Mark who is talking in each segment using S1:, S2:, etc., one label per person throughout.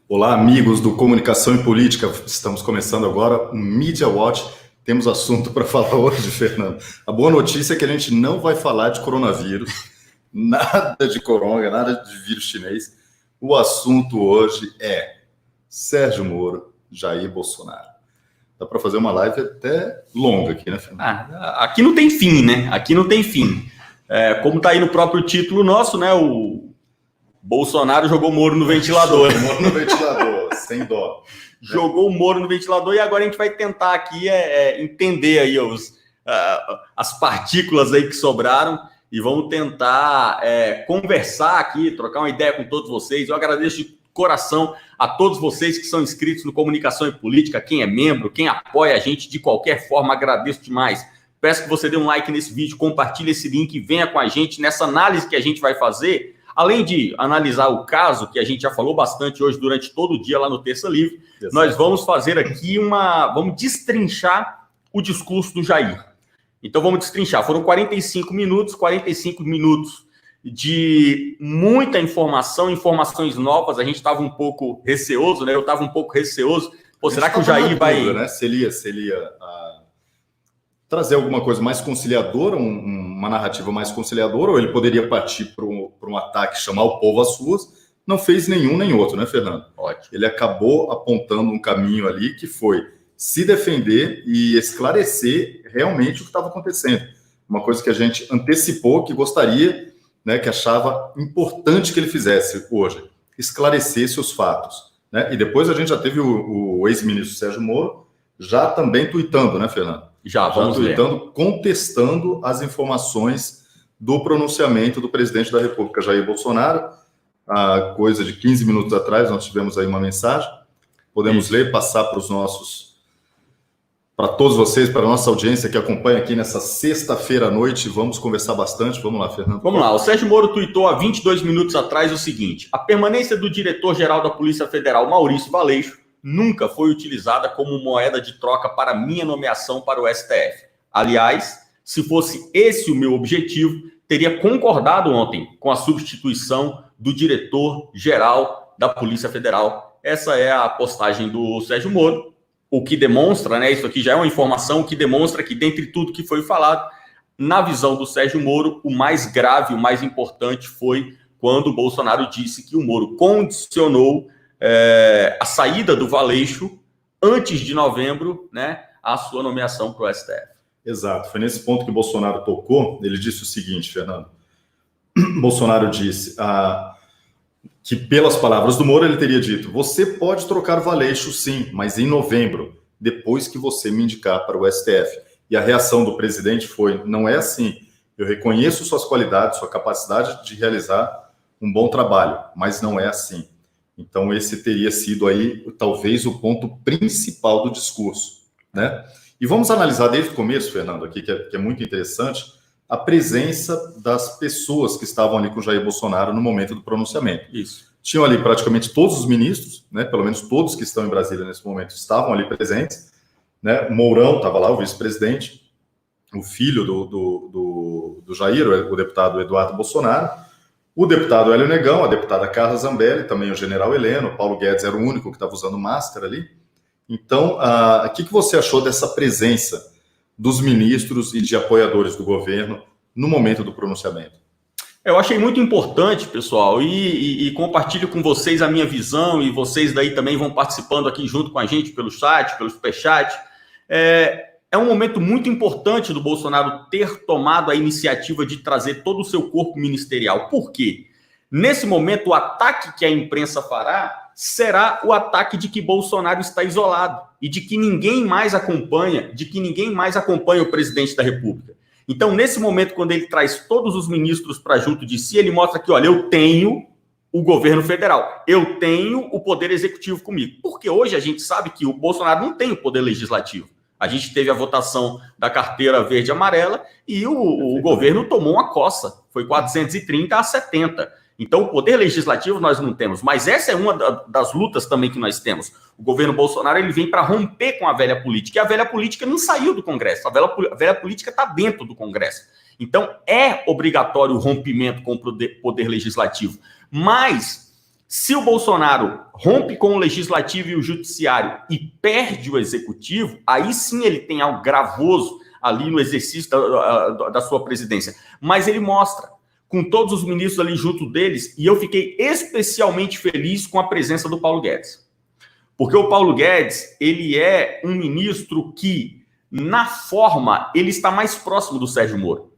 S1: Olá, amigos do Comunicação e Política. Estamos começando agora o Media Watch. Temos assunto para falar hoje, Fernando. A boa notícia é que a gente não vai falar de coronavírus, nada de coronga, nada de vírus chinês. O assunto hoje é Sérgio Moro, Jair Bolsonaro. Dá para fazer uma live até longa aqui, né, Fernando?
S2: Aqui não tem fim, né? Aqui não tem fim. Como está aí no próprio título nosso, né? O Bolsonaro jogou o Moro no ventilador.
S1: Jogou o Moro no ventilador, sem dó.
S2: Jogou o Moro no ventilador e agora a gente vai tentar aqui entender aí as partículas aí que sobraram e vamos tentar conversar aqui, trocar uma ideia com todos vocês. Eu agradeço de coração a todos vocês que são inscritos no Comunicação e Política, quem é membro, quem apoia a gente de qualquer forma, agradeço demais. Peço que você dê um like nesse vídeo, compartilhe esse link e venha com a gente nessa análise que a gente vai fazer. Além de analisar o caso, que a gente já falou bastante hoje durante todo o dia lá no Terça Livre, Exato. Nós vamos fazer aqui vamos destrinchar o discurso do Jair. Então vamos destrinchar. Foram 45 minutos de muita informação, informações novas. A gente estava um pouco receoso, né? Eu estava um pouco receoso. Pô, será que o Jair vai...
S1: Né? Se ele ia trazer alguma coisa mais conciliadora, uma narrativa mais conciliadora, ou ele poderia partir para um ataque, chamar o povo às ruas. Não fez nenhum nem outro, né, Fernando?
S2: Ótimo.
S1: Ele acabou apontando um caminho ali que foi se defender e esclarecer realmente o que estava acontecendo. Uma coisa que a gente antecipou, que gostaria, né, que achava importante que ele fizesse hoje, esclarecesse os fatos. Né? E depois a gente já teve o ex-ministro Sérgio Moro já também tuitando, né, Fernando?
S2: Já
S1: tuitando, contestando as informações do pronunciamento do presidente da República, Jair Bolsonaro. Há coisa de 15 minutos atrás, nós tivemos aí uma mensagem. Podemos ler, passar para todos vocês, para a nossa audiência que acompanha aqui nessa sexta-feira à noite. Vamos conversar bastante. Vamos lá, Fernando.
S2: Vamos lá. O Sérgio Moro tuitou há 22 minutos atrás o seguinte: a permanência do diretor-geral da Polícia Federal, Maurício Valeixo, nunca foi utilizada como moeda de troca para minha nomeação para o STF. Aliás, se fosse esse o meu objetivo, teria concordado ontem com a substituição do diretor-geral da Polícia Federal. Essa é a postagem do Sérgio Moro, o que demonstra, né, isso aqui já é uma informação, o que demonstra que, dentre tudo que foi falado, na visão do Sérgio Moro, o mais grave, o mais importante foi quando o Bolsonaro disse que o Moro condicionou a saída do Valeixo antes de novembro, né, a sua nomeação para o STF.
S1: Exato, foi nesse ponto que o Bolsonaro tocou. Ele disse o seguinte, Fernando. Bolsonaro disse que, pelas palavras do Moro, ele teria dito: você pode trocar Valeixo, sim, mas em novembro, depois que você me indicar para o STF. E a reação do presidente foi: não é assim. Eu reconheço suas qualidades, sua capacidade de realizar um bom trabalho, mas não é assim. Então, esse teria sido aí, talvez, o ponto principal do discurso, né? E vamos analisar desde o começo, Fernando, aqui, que é muito interessante, a presença das pessoas que estavam ali com o Jair Bolsonaro no momento do pronunciamento.
S2: Isso.
S1: Tinham ali praticamente todos os ministros, né? Pelo menos todos que estão em Brasília nesse momento estavam ali presentes, né? O Mourão estava lá, o vice-presidente, o filho do Jair, o deputado Eduardo Bolsonaro, o deputado Hélio Negão, a deputada Carla Zambelli, também o general Heleno, o Paulo Guedes era o único que estava usando máscara ali. Então, o que você achou dessa presença dos ministros e de apoiadores do governo no momento do pronunciamento?
S2: Eu achei muito importante, pessoal, e compartilho com vocês a minha visão, e vocês daí também vão participando aqui junto com a gente pelo chat, pelo superchat. É um momento muito importante do Bolsonaro ter tomado a iniciativa de trazer todo o seu corpo ministerial. Por quê? Nesse momento, o ataque que a imprensa fará será o ataque de que Bolsonaro está isolado e de que ninguém mais acompanha, o presidente da República. Então, nesse momento, quando ele traz todos os ministros para junto de si, ele mostra que, olha, eu tenho o governo federal, eu tenho o poder executivo comigo. Porque hoje a gente sabe que o Bolsonaro não tem o poder legislativo. A gente teve a votação da carteira verde e amarela e o governo tomou uma coça. Foi 430 a 70. Então, o poder legislativo nós não temos. Mas essa é uma das lutas também que nós temos. O governo Bolsonaro ele vem para romper com a velha política. E a velha política não saiu do Congresso. A velha política está dentro do Congresso. Então, é obrigatório o rompimento com o poder legislativo. Mas Se o Bolsonaro rompe com o legislativo e o judiciário e perde o executivo, aí sim ele tem algo gravoso ali no exercício da sua presidência. Mas ele mostra, com todos os ministros ali junto deles, e eu fiquei especialmente feliz com a presença do Paulo Guedes. Porque o Paulo Guedes, ele é um ministro que, na forma, ele está mais próximo do Sérgio Moro.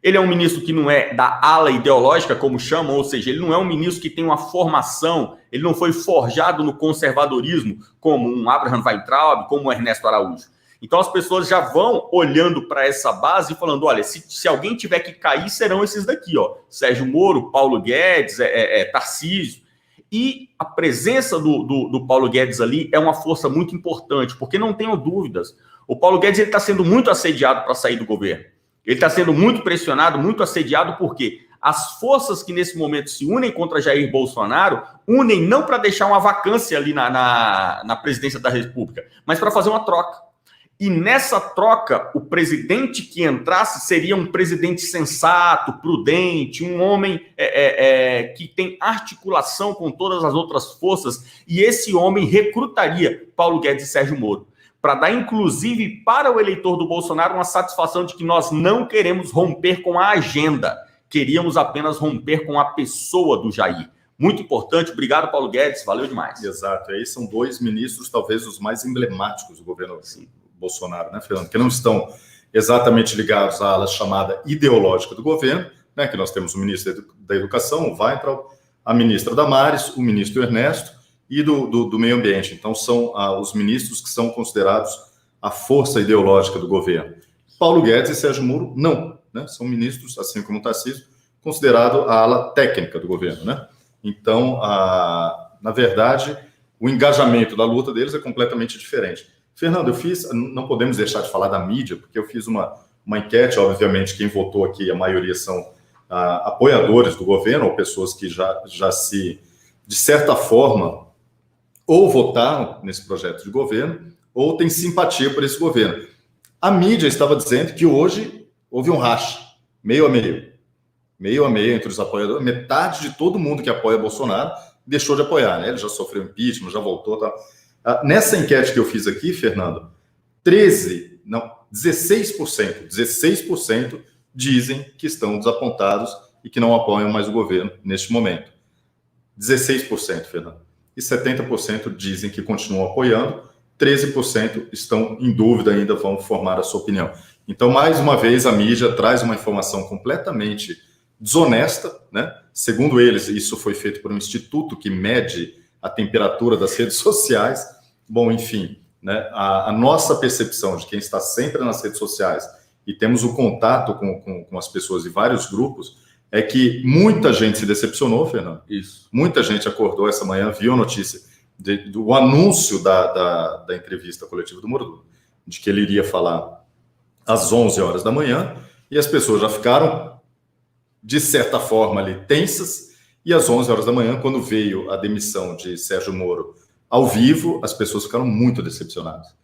S2: Ele é um ministro que não é da ala ideológica, como chamam, ou seja, ele não é um ministro que tem uma formação, ele não foi forjado no conservadorismo, como um Abraham Weintraub, como um Ernesto Araújo. Então as pessoas já vão olhando para essa base e falando, olha, se alguém tiver que cair, serão esses daqui, ó, Sérgio Moro, Paulo Guedes, Tarcísio. E a presença do Paulo Guedes ali é uma força muito importante, porque não tenham dúvidas, o Paulo Guedes está sendo muito assediado para sair do governo. Ele está sendo muito pressionado, muito assediado, porque as forças que nesse momento se unem contra Jair Bolsonaro, unem não para deixar uma vacância ali na presidência da República, mas para fazer uma troca. E nessa troca, o presidente que entrasse seria um presidente sensato, prudente, um homem que tem articulação com todas as outras forças, e esse homem recrutaria Paulo Guedes e Sérgio Moro, para dar, inclusive, para o eleitor do Bolsonaro uma satisfação de que nós não queremos romper com a agenda, queríamos apenas romper com a pessoa do Jair. Muito importante, obrigado, Paulo Guedes, valeu demais.
S1: Exato, aí são dois ministros, talvez os mais emblemáticos do governo Bolsonaro, né, Fernando? Que não estão exatamente ligados à ala chamada ideológica do governo, né, que nós temos o ministro da Educação, o Weintraub, a ministra Damares, o ministro Ernesto, e do meio ambiente. Então, são os ministros que são considerados a força ideológica do governo. Paulo Guedes e Sérgio Moro, não. Né? São ministros, assim como o Tarcísio, considerado a ala técnica do governo. Né? Então, na verdade, o engajamento da luta deles é completamente diferente. Fernando, não podemos deixar de falar da mídia, porque eu fiz uma enquete, obviamente, quem votou aqui, a maioria são apoiadores do governo, ou pessoas que já se, de certa forma, ou votaram nesse projeto de governo, ou têm simpatia por esse governo. A mídia estava dizendo que hoje houve um racha, meio a meio entre os apoiadores. Metade de todo mundo que apoia Bolsonaro deixou de apoiar, né? Ele já sofreu impeachment, já voltou. Tá? Nessa enquete que eu fiz aqui, Fernando, 16% dizem que estão desapontados e que não apoiam mais o governo neste momento. 16%, Fernando. E 70% dizem que continuam apoiando, 13% estão em dúvida ainda, vão formar a sua opinião. Então, mais uma vez, a mídia traz uma informação completamente desonesta, né? Segundo eles, isso foi feito por um instituto que mede a temperatura das redes sociais. Bom, enfim, né? A nossa percepção de quem está sempre nas redes sociais e temos o contato com as pessoas de vários grupos, é que muita gente se decepcionou, Fernando.
S2: Isso.
S1: Muita gente acordou essa manhã, viu a notícia do anúncio da entrevista coletiva do Moro, de que ele iria falar às 11 horas da manhã, e as pessoas já ficaram, de certa forma, ali tensas, e às 11 horas da manhã, quando veio a demissão de Sérgio Moro ao vivo, as pessoas ficaram muito decepcionadas.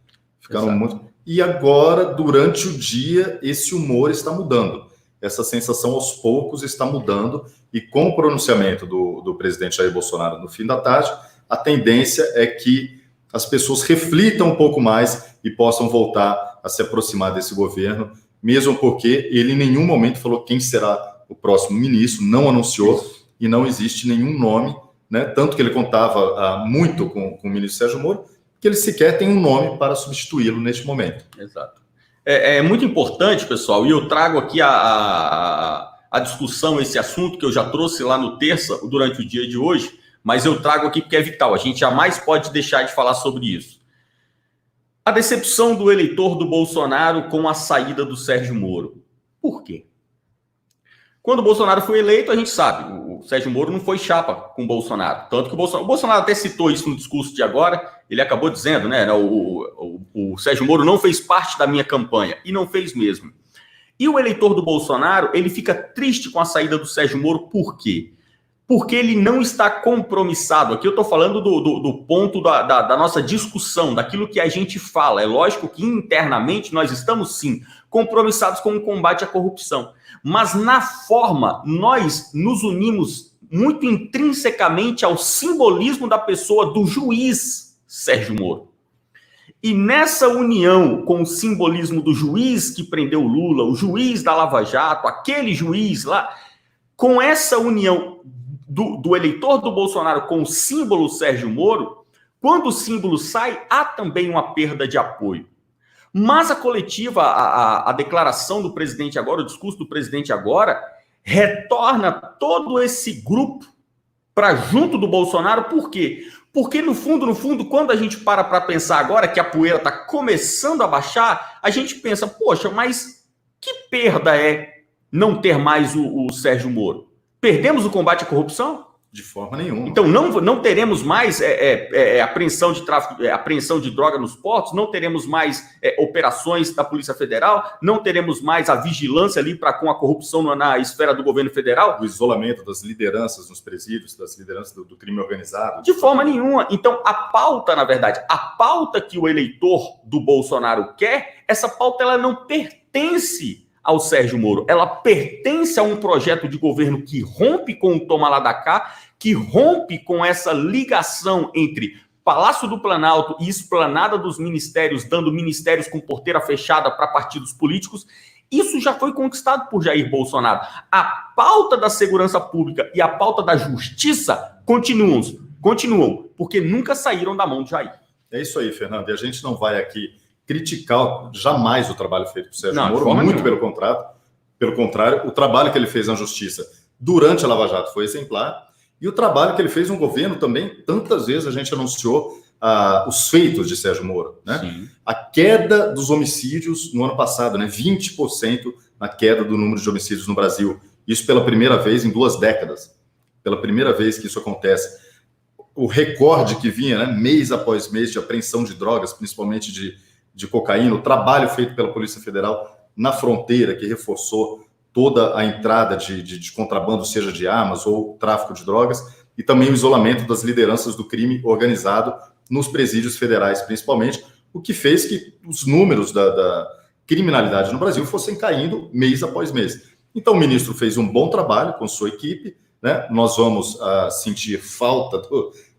S1: E agora, durante o dia, esse humor está mudando. Essa sensação aos poucos está mudando, e com o pronunciamento do presidente Jair Bolsonaro no fim da tarde, a tendência é que as pessoas reflitam um pouco mais e possam voltar a se aproximar desse governo, mesmo porque ele em nenhum momento falou quem será o próximo ministro, não anunciou, e não existe nenhum nome, né? Tanto que ele contava muito com o ministro Sérgio Moro, que ele sequer tem um nome para substituí-lo neste momento.
S2: Exato. É muito importante, pessoal, e eu trago aqui a discussão, esse assunto que eu já trouxe lá no terça, durante o dia de hoje, mas eu trago aqui porque é vital, a gente jamais pode deixar de falar sobre isso. A decepção do eleitor do Bolsonaro com a saída do Sérgio Moro. Por quê? Quando o Bolsonaro foi eleito, a gente sabe, o Sérgio Moro não foi chapa com o Bolsonaro. Tanto que o Bolsonaro até citou isso no discurso de agora, ele acabou dizendo, né, o Sérgio Moro não fez parte da minha campanha, e não fez mesmo. E o eleitor do Bolsonaro, ele fica triste com a saída do Sérgio Moro, por quê? Porque ele não está compromissado. Aqui eu estou falando do ponto da nossa discussão, daquilo que a gente fala. É lógico que internamente nós estamos, sim, compromissados com o combate à corrupção. Mas na forma, nós nos unimos muito intrinsecamente ao simbolismo da pessoa do juiz Sérgio Moro. E nessa união com o simbolismo do juiz que prendeu o Lula, o juiz da Lava Jato, aquele juiz lá, com essa união do eleitor do Bolsonaro com o símbolo Sérgio Moro, quando o símbolo sai, há também uma perda de apoio. Mas a coletiva, a declaração do presidente agora, o discurso do presidente agora, retorna todo esse grupo para junto do Bolsonaro. Por quê? Porque no fundo, quando a gente para pensar agora que a poeira está começando a baixar, a gente pensa, poxa, mas que perda é não ter mais o Sérgio Moro? Perdemos o combate à corrupção?
S1: De forma nenhuma.
S2: Então não teremos mais apreensão de tráfico, apreensão de droga nos portos, não teremos mais operações da Polícia Federal, não teremos mais a vigilância ali com a corrupção na esfera do governo federal.
S1: O isolamento das lideranças nos presídios, das lideranças do crime organizado.
S2: De forma nenhuma. Então a pauta, na verdade, a pauta que o eleitor do Bolsonaro quer, essa pauta ela não pertence ao Sérgio Moro, ela pertence a um projeto de governo que rompe com o toma lá da cá, que rompe com essa ligação entre Palácio do Planalto e esplanada dos ministérios, dando ministérios com porteira fechada para partidos políticos. Isso já foi conquistado por Jair Bolsonaro. A pauta da segurança pública e a pauta da justiça continuam, porque nunca saíram da mão de Jair.
S1: É isso aí, Fernando, e a gente não vai aqui criticar jamais o trabalho feito por Sérgio Moro, muito pelo contrário, o trabalho que ele fez na justiça durante a Lava Jato foi exemplar, e o trabalho que ele fez no governo também, tantas vezes a gente anunciou os feitos de Sérgio Moro, né?
S2: Sim.
S1: A queda dos homicídios no ano passado, né? 20% na queda do número de homicídios no Brasil, isso pela primeira vez em 2 décadas, pela primeira vez que isso acontece. O recorde que vinha, né? Mês após mês, de apreensão de drogas, principalmente de cocaína, o trabalho feito pela Polícia Federal na fronteira, que reforçou toda a entrada de contrabando, seja de armas ou tráfico de drogas, e também o isolamento das lideranças do crime organizado nos presídios federais, principalmente, o que fez que os números da criminalidade no Brasil fossem caindo mês após mês. Então, o ministro fez um bom trabalho com sua equipe, né? Nós vamos sentir falta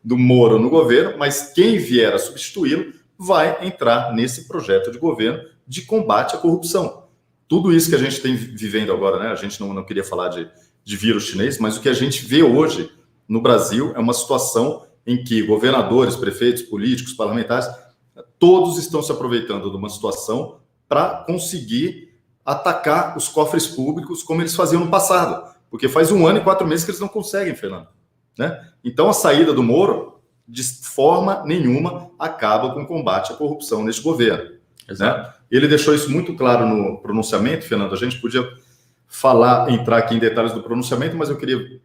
S1: do Moro no governo, mas quem vier a substituí-lo vai entrar nesse projeto de governo de combate à corrupção. Tudo isso que a gente tem vivendo agora, né? A gente não queria falar de vírus chinês, mas o que a gente vê hoje no Brasil é uma situação em que governadores, prefeitos, políticos, parlamentares, todos estão se aproveitando de uma situação para conseguir atacar os cofres públicos como eles faziam no passado. Porque faz 1 ano e 4 meses que eles não conseguem, Fernando, né? Então, a saída do Moro, de forma nenhuma, acaba com o combate à corrupção neste governo.
S2: Exato.
S1: Né? Ele deixou isso muito claro no pronunciamento, Fernando. A gente podia entrar aqui em detalhes do pronunciamento, mas eu queria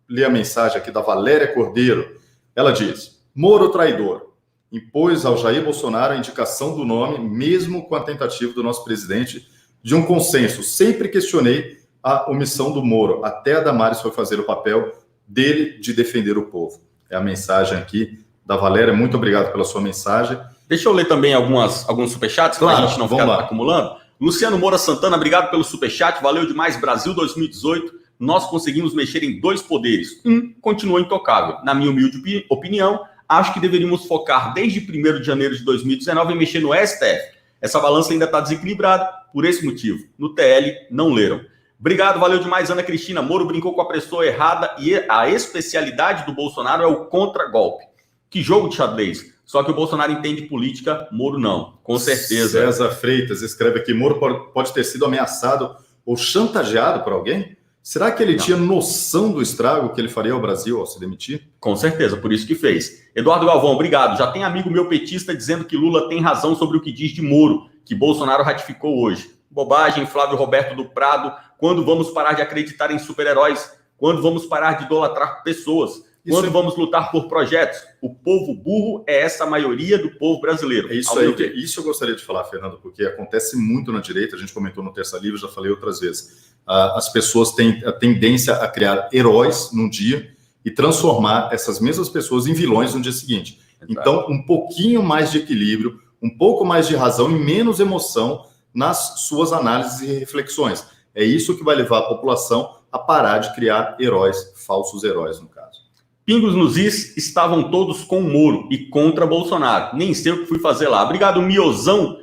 S1: ler a mensagem aqui da Valéria Cordeiro. Ela diz: Moro traidor, impôs ao Jair Bolsonaro a indicação do nome, mesmo com a tentativa do nosso presidente de um consenso. Sempre questionei a omissão do Moro. Até a Damares foi fazer o papel dele de defender o povo. É a mensagem aqui da Valéria. Muito obrigado pela sua mensagem.
S2: Deixa eu ler também alguns superchats,
S1: claro,
S2: para a gente não ficar acumulando. Luciano Moura Santana, obrigado pelo superchat. Valeu demais, Brasil 2018. Nós conseguimos mexer em 2 poderes. Continua intocável. Na minha humilde opinião, acho que deveríamos focar desde 1º de janeiro de 2019 em mexer no STF. Essa balança ainda está desequilibrada por esse motivo. No TL, não leram. Obrigado, valeu demais, Ana Cristina. Moro brincou com a pessoa errada e a especialidade do Bolsonaro é o contra-golpe. Que jogo de xadrez. Só que o Bolsonaro entende política, Moro não. Com certeza.
S1: César Freitas escreve aqui: Moro pode ter sido ameaçado ou chantageado por alguém? Será que ele tinha noção do estrago que ele faria ao Brasil ao se demitir?
S2: Com certeza, por isso que fez. Eduardo Galvão, obrigado. Já tem amigo meu petista dizendo que Lula tem razão sobre o que diz de Moro, que Bolsonaro ratificou hoje. Bobagem, Flávio Roberto do Prado. Quando vamos parar de acreditar em super-heróis? Quando vamos parar de idolatrar pessoas? Quando vamos lutar por projetos? O povo burro é essa maioria do povo brasileiro.
S1: É isso aí. Isso eu gostaria de falar, Fernando, porque acontece muito na direita. A gente comentou no Terça Livre, já falei outras vezes. As pessoas têm a tendência a criar heróis num dia e transformar essas mesmas pessoas em vilões no dia seguinte. Exato. Então, um pouquinho mais de equilíbrio, um pouco mais de razão e menos emoção nas suas análises e reflexões. É isso que vai levar a população a parar de criar heróis, falsos heróis, no caso.
S2: Pingos nos is estavam todos com o Moro e contra Bolsonaro. Nem sei o que fui fazer lá. Obrigado, Miozão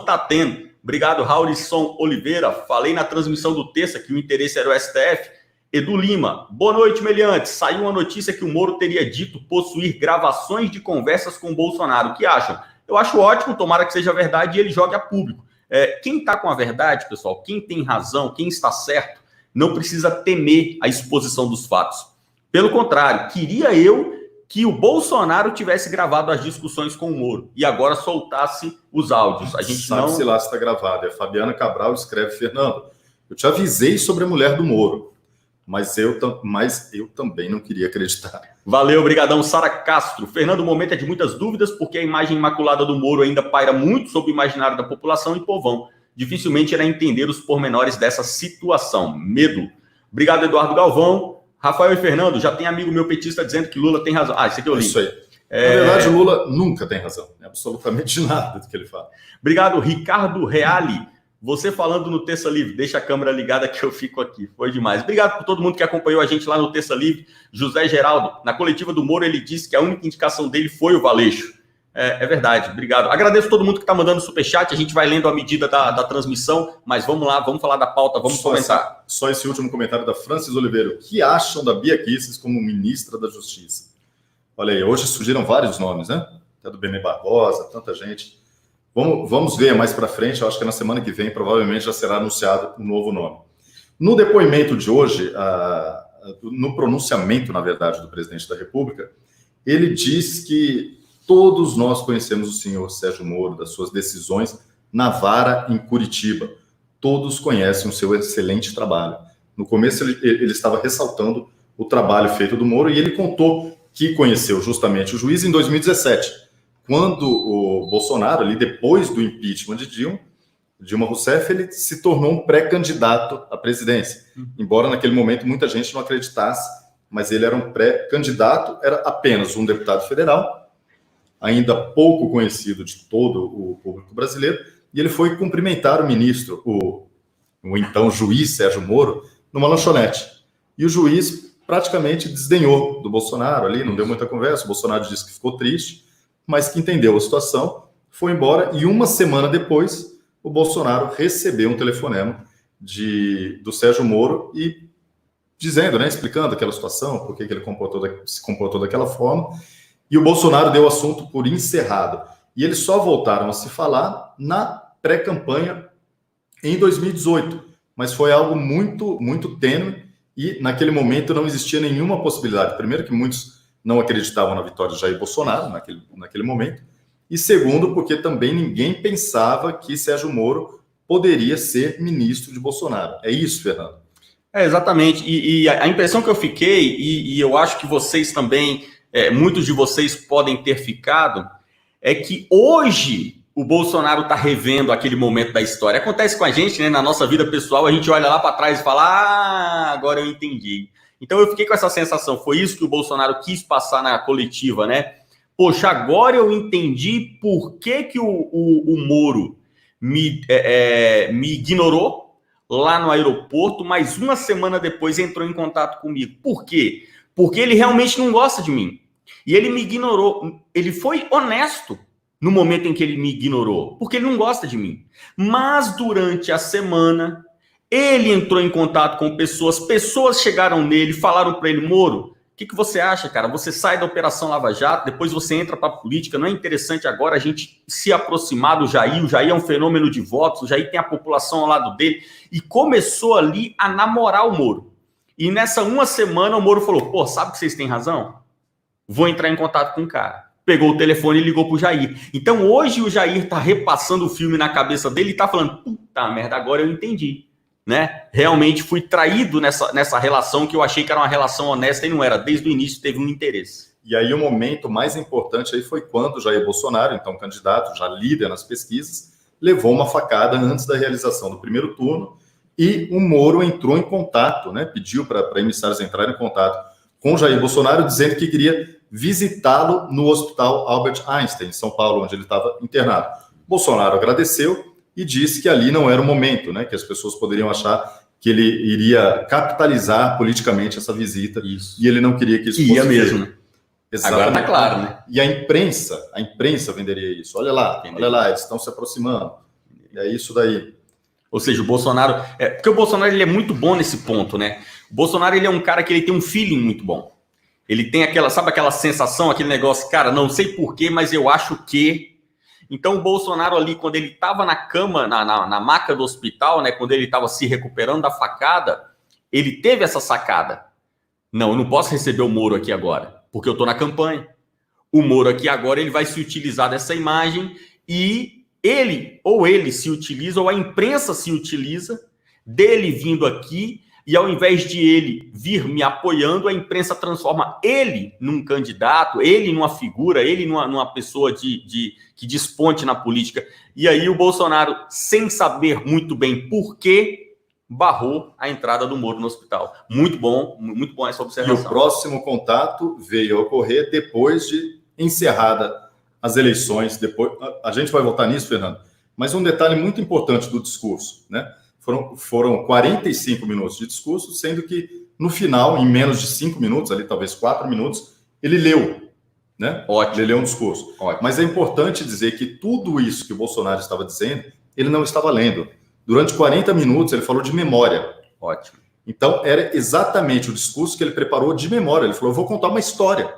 S2: que tá tendo. Obrigado, Raulisson Oliveira. Falei na transmissão do terça que o interesse era o STF. Edu Lima. Boa noite, meliantes. Saiu uma notícia que o Moro teria dito possuir gravações de conversas com o Bolsonaro. O que acham? Eu acho ótimo, tomara que seja verdade e ele jogue a público. Quem está com a verdade, pessoal, quem tem razão, quem está certo, não precisa temer a exposição dos fatos. Pelo contrário, queria eu que o Bolsonaro tivesse gravado as discussões com o Moro e agora soltasse os áudios. A gente
S1: Sabe-se lá se está gravado. A Fabiana Cabral escreve, Fernando, eu te avisei sobre a mulher do Moro, mas eu também não queria acreditar.
S2: Valeu, obrigadão, Sara Castro. Fernando, o momento é de muitas dúvidas, porque a imagem imaculada do Moro ainda paira muito sobre o imaginário da população e povão. Dificilmente irá entender os pormenores dessa situação. Medo. Obrigado, Eduardo Galvão. Rafael e Fernando, já tem amigo meu petista dizendo que Lula tem razão. Isso aqui eu li.
S1: Isso aí. Na verdade, Lula nunca tem razão. Absolutamente nada do que ele fala.
S2: Obrigado, Ricardo Reale. Você falando no Terça Livre. Deixa a câmera ligada que eu fico aqui. Foi demais. Obrigado por todo mundo que acompanhou a gente lá no Terça Livre. José Geraldo, na coletiva do Moro, ele disse que a única indicação dele foi o Valeixo. É verdade, obrigado. Agradeço todo mundo que está mandando superchat. A gente vai lendo à medida da transmissão, mas vamos lá, vamos falar da pauta, vamos comentar.
S1: Só esse último comentário da Francis Oliveira. O que acham da Bia Kicis como ministra da Justiça? Olha aí, hoje surgiram vários nomes, né? Até do Benê Barbosa, tanta gente. Vamos ver mais para frente, eu acho que na semana que vem provavelmente já será anunciado um novo nome. No depoimento de hoje, no pronunciamento, na verdade, do presidente da República, ele diz que todos nós conhecemos o senhor Sérgio Moro, das suas decisões na vara em Curitiba. Todos conhecem o seu excelente trabalho. No começo, ele estava ressaltando o trabalho feito do Moro e ele contou que conheceu justamente o juiz em 2017, quando o Bolsonaro, ali depois do impeachment de Dilma Rousseff, ele se tornou um pré-candidato à presidência. Embora naquele momento muita gente não acreditasse, mas ele era um pré-candidato, era apenas um deputado federal, ainda pouco conhecido de todo o público brasileiro, e ele foi cumprimentar o ministro, o então juiz Sérgio Moro, numa lanchonete. E o juiz praticamente desdenhou do Bolsonaro ali, não deu muita conversa, o Bolsonaro disse que ficou triste, mas que entendeu a situação, foi embora, e uma semana depois, o Bolsonaro recebeu um telefonema do Sérgio Moro, e dizendo, né, explicando aquela situação, por que ele se comportou daquela forma, e o Bolsonaro deu o assunto por encerrado. E eles só voltaram a se falar na pré-campanha em 2018. Mas foi algo muito, muito tênue e naquele momento não existia nenhuma possibilidade. Primeiro que muitos não acreditavam na vitória de Jair Bolsonaro naquele momento. E segundo, porque também ninguém pensava que Sérgio Moro poderia ser ministro de Bolsonaro. É isso, Fernando?
S2: Exatamente. E a impressão que eu fiquei, e eu acho que vocês também... muitos de vocês podem ter ficado, é que hoje o Bolsonaro está revendo aquele momento da história. Acontece com a gente, né? Na nossa vida pessoal, a gente olha lá para trás e fala, agora eu entendi. Então eu fiquei com essa sensação, foi isso que o Bolsonaro quis passar na coletiva, né? Poxa, agora eu entendi por que o Moro me ignorou lá no aeroporto, mas uma semana depois entrou em contato comigo. Por quê? Porque ele realmente não gosta de mim. E ele me ignorou. Ele foi honesto no momento em que ele me ignorou, porque ele não gosta de mim. Mas durante a semana, ele entrou em contato com pessoas chegaram nele, falaram para ele, Moro, o que você acha, cara? Você sai da Operação Lava Jato, depois você entra para a política, não é interessante agora a gente se aproximar do Jair? O Jair é um fenômeno de votos, o Jair tem a população ao lado dele, e começou ali a namorar o Moro. E nessa uma semana o Moro falou, sabe que vocês têm razão? Vou entrar em contato com o cara. Pegou o telefone e ligou pro Jair. Então hoje o Jair tá repassando o filme na cabeça dele e tá falando, puta merda, agora eu entendi. Né? Realmente fui traído nessa relação que eu achei que era uma relação honesta e não era. Desde o início teve um interesse.
S1: E aí o momento mais importante aí foi quando Jair Bolsonaro, então candidato, já líder nas pesquisas, levou uma facada antes da realização do primeiro turno e o Moro entrou em contato, né? Pediu para emissários entrarem em contato com Jair Bolsonaro, dizendo que queria visitá-lo no Hospital Albert Einstein, em São Paulo, onde ele estava internado. Bolsonaro agradeceu e disse que ali não era o momento, né? Que as pessoas poderiam achar que ele iria capitalizar politicamente essa visita.
S2: Isso.
S1: E ele não queria que isso fosse
S2: Ia mesmo, né?
S1: Exatamente.
S2: Agora tá claro, né?
S1: E a imprensa venderia isso. Olha lá, eles estão se aproximando. E é isso daí.
S2: Ou seja, o Bolsonaro... porque o Bolsonaro ele é muito bom nesse ponto, né? O Bolsonaro ele é um cara que ele tem um feeling muito bom. Ele tem aquela sensação, aquele negócio, cara, não sei porquê, mas eu acho que... Então o Bolsonaro ali, quando ele estava na cama, na maca do hospital, né? Quando ele estava se recuperando da facada, ele teve essa sacada. Não, eu não posso receber o Moro aqui agora, porque eu estou na campanha. O Moro aqui agora ele vai se utilizar dessa imagem e ele se utiliza, ou a imprensa se utiliza dele vindo aqui, e ao invés de ele vir me apoiando, a imprensa transforma ele num candidato, ele numa figura, ele numa pessoa que desponte na política. E aí o Bolsonaro, sem saber muito bem por quê, barrou a entrada do Moro no hospital. Muito bom essa observação.
S1: E o próximo contato veio a ocorrer depois de encerrada as eleições. Depois, a gente vai voltar nisso, Fernando, mas um detalhe muito importante do discurso, né? Foram 45 minutos de discurso, sendo que no final, em menos de 5 minutos, ali talvez 4 minutos, ele leu, né?
S2: Ótimo.
S1: Ele leu um discurso.
S2: Ótimo.
S1: Mas é importante dizer que tudo isso que o Bolsonaro estava dizendo, ele não estava lendo. Durante 40 minutos, ele falou de memória.
S2: Ótimo.
S1: Então, era exatamente o discurso que ele preparou de memória. Ele falou, eu vou contar uma história.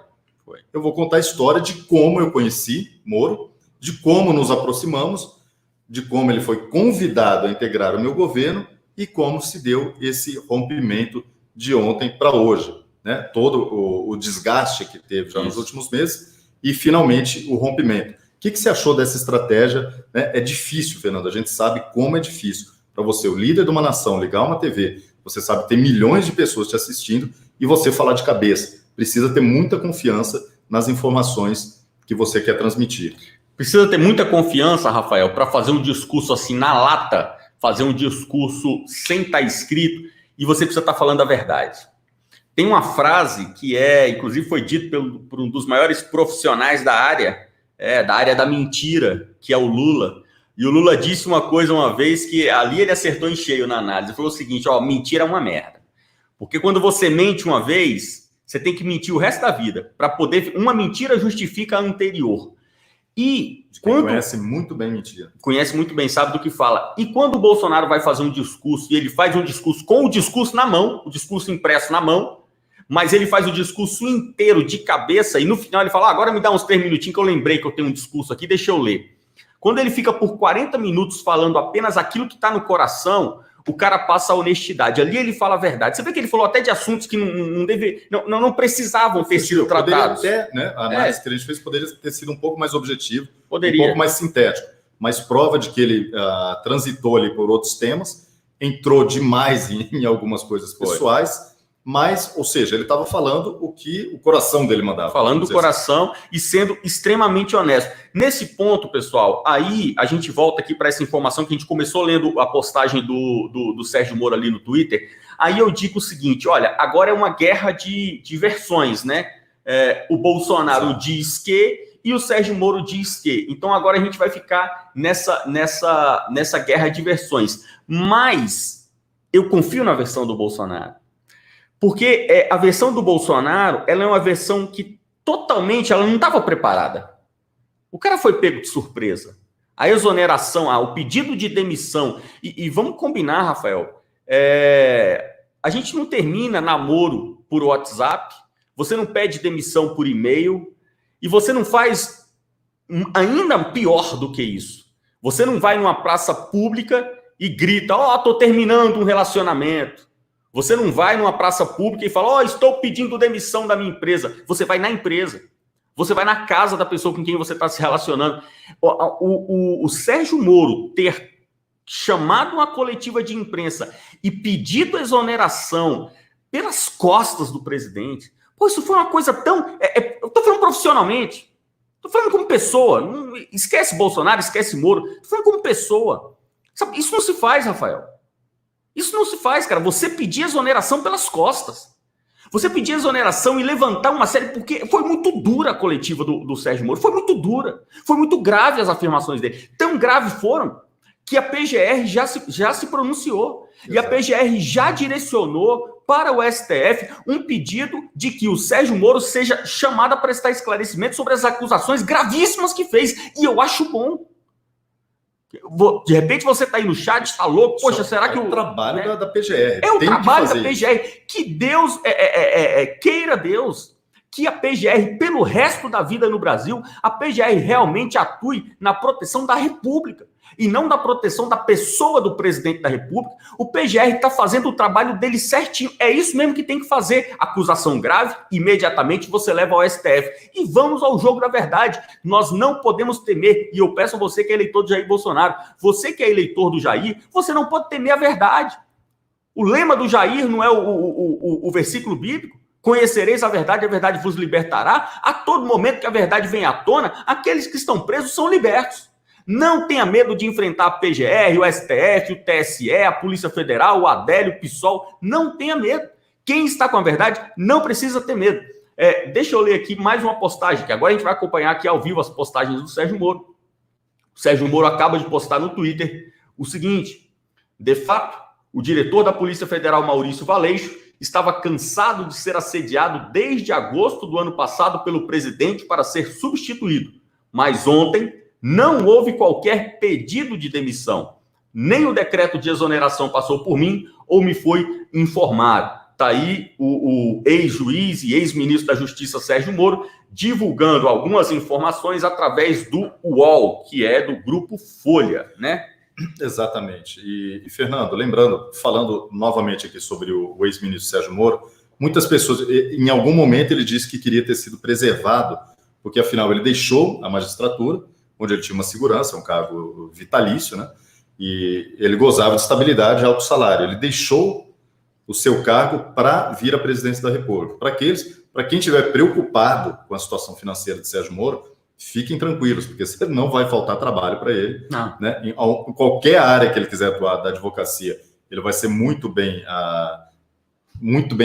S1: Eu vou contar a história de como eu conheci Moro, de como nos aproximamos, de como ele foi convidado a integrar o meu governo e como se deu esse rompimento de ontem para hoje, né? Todo o desgaste que teve já nos últimos meses e, finalmente, o rompimento. O que você achou dessa estratégia? Né? É difícil, Fernando, a gente sabe como é difícil para você, o líder de uma nação, ligar uma TV, você sabe que tem milhões de pessoas te assistindo e você falar de cabeça. Precisa ter muita confiança nas informações que você quer transmitir.
S2: Precisa ter muita confiança, Rafael, para fazer um discurso assim na lata, fazer um discurso sem estar escrito, e você precisa estar falando a verdade. Tem uma frase que inclusive foi dita por um dos maiores profissionais da área da mentira, que é o Lula. E o Lula disse uma coisa uma vez que ali ele acertou em cheio na análise. Ele falou o seguinte, mentira é uma merda. Porque quando você mente uma vez, você tem que mentir o resto da vida. Para poder... Uma mentira justifica a anterior. E quando
S1: conhece muito bem mentira.
S2: Conhece muito bem, sabe do que fala. E quando o Bolsonaro vai fazer um discurso, e ele faz um discurso com o discurso na mão, o discurso impresso na mão, mas ele faz o discurso inteiro de cabeça, e no final ele fala, agora me dá uns 3 minutinhos que eu lembrei que eu tenho um discurso aqui, deixa eu ler. Quando ele fica por 40 minutos falando apenas aquilo que está no coração, o cara passa a honestidade. Ali ele fala a verdade. Você vê que ele falou até de assuntos que não precisavam ter sido tratados.
S1: Até, né, a análise que a gente fez poderia ter sido um pouco mais objetivo, um
S2: pouco
S1: mais sintético. Mas prova de que ele transitou ali por outros temas, entrou demais em algumas coisas pessoais, mas, ou seja, ele estava falando o que o coração dele mandava.
S2: Falando do coração e sendo extremamente honesto. Nesse ponto, pessoal, aí a gente volta aqui para essa informação que a gente começou lendo a postagem do Sérgio Moro ali no Twitter. Aí eu digo o seguinte, olha, agora é uma guerra de versões, né? O Bolsonaro diz que e o Sérgio Moro diz que. Então agora a gente vai ficar nessa guerra de versões. Mas eu confio na versão do Bolsonaro. Porque a versão do Bolsonaro, ela é uma versão que totalmente, ela não estava preparada. O cara foi pego de surpresa. A exoneração, o pedido de demissão. E vamos combinar, Rafael, a gente não termina namoro por WhatsApp, você não pede demissão por e-mail, e você não faz ainda pior do que isso. Você não vai numa praça pública e grita, estou terminando um relacionamento. Você não vai numa praça pública e fala, estou pedindo demissão da minha empresa. Você vai na empresa. Você vai na casa da pessoa com quem você está se relacionando. O Sérgio Moro ter chamado uma coletiva de imprensa e pedido exoneração pelas costas do presidente, isso foi uma coisa tão... eu estou falando profissionalmente. Estou falando como pessoa. Não, esquece Bolsonaro, esquece Moro. Estou falando como pessoa. Sabe, isso não se faz, Rafael. Isso não se faz, cara. Você pedir exoneração pelas costas. Você pedir exoneração e levantar uma série... Porque foi muito dura a coletiva do Sérgio Moro. Foi muito dura. Foi muito grave as afirmações dele. Tão grave foram que a PGR já se pronunciou. Exato. E a PGR já direcionou para o STF um pedido de que o Sérgio Moro seja chamado a prestar esclarecimento sobre as acusações gravíssimas que fez. E eu acho bom. De repente você está aí no chat, está louco, poxa, será que
S1: o trabalho da PGR.
S2: É o trabalho da PGR. Que Deus, queira Deus, que a PGR, pelo resto da vida no Brasil, a PGR realmente atue na proteção da República e não na proteção da pessoa do presidente da República. O PGR está fazendo o trabalho dele certinho. É isso mesmo que tem que fazer. Acusação grave, imediatamente você leva ao STF. E vamos ao jogo da verdade. Nós não podemos temer, e eu peço a você que é eleitor de Jair Bolsonaro, você que é eleitor do Jair, você não pode temer a verdade. O lema do Jair não é o versículo bíblico? Conhecereis a verdade vos libertará. A todo momento que a verdade vem à tona, aqueles que estão presos são libertos. Não tenha medo de enfrentar a PGR, o STF, o TSE, a Polícia Federal, o Adélio, o PSOL. Não tenha medo. Quem está com a verdade não precisa ter medo. Deixa eu ler aqui mais uma postagem, que agora a gente vai acompanhar aqui ao vivo as postagens do Sérgio Moro. O Sérgio Moro acaba de postar no Twitter o seguinte: de fato, o diretor da Polícia Federal, Maurício Valeixo, estava cansado de ser assediado desde agosto do ano passado pelo presidente para ser substituído. Mas ontem não houve qualquer pedido de demissão. Nem o decreto de exoneração passou por mim ou me foi informado. Está aí o ex-juiz e ex-ministro da Justiça, Sérgio Moro, divulgando algumas informações através do UOL, que é do Grupo Folha, né?
S1: Exatamente. E Fernando, lembrando, falando novamente aqui sobre o ex-ministro Sérgio Moro, muitas pessoas, em algum momento ele disse que queria ter sido preservado, porque afinal ele deixou a magistratura, onde ele tinha uma segurança, um cargo vitalício, né? E ele gozava de estabilidade e alto salário. Ele deixou o seu cargo para vir à presidência da República. Para quem estiver preocupado com a situação financeira de Sérgio Moro, fiquem tranquilos, porque não vai faltar trabalho para ele. Não. Né? Em qualquer área que ele quiser atuar da advocacia, ele vai ser muito bem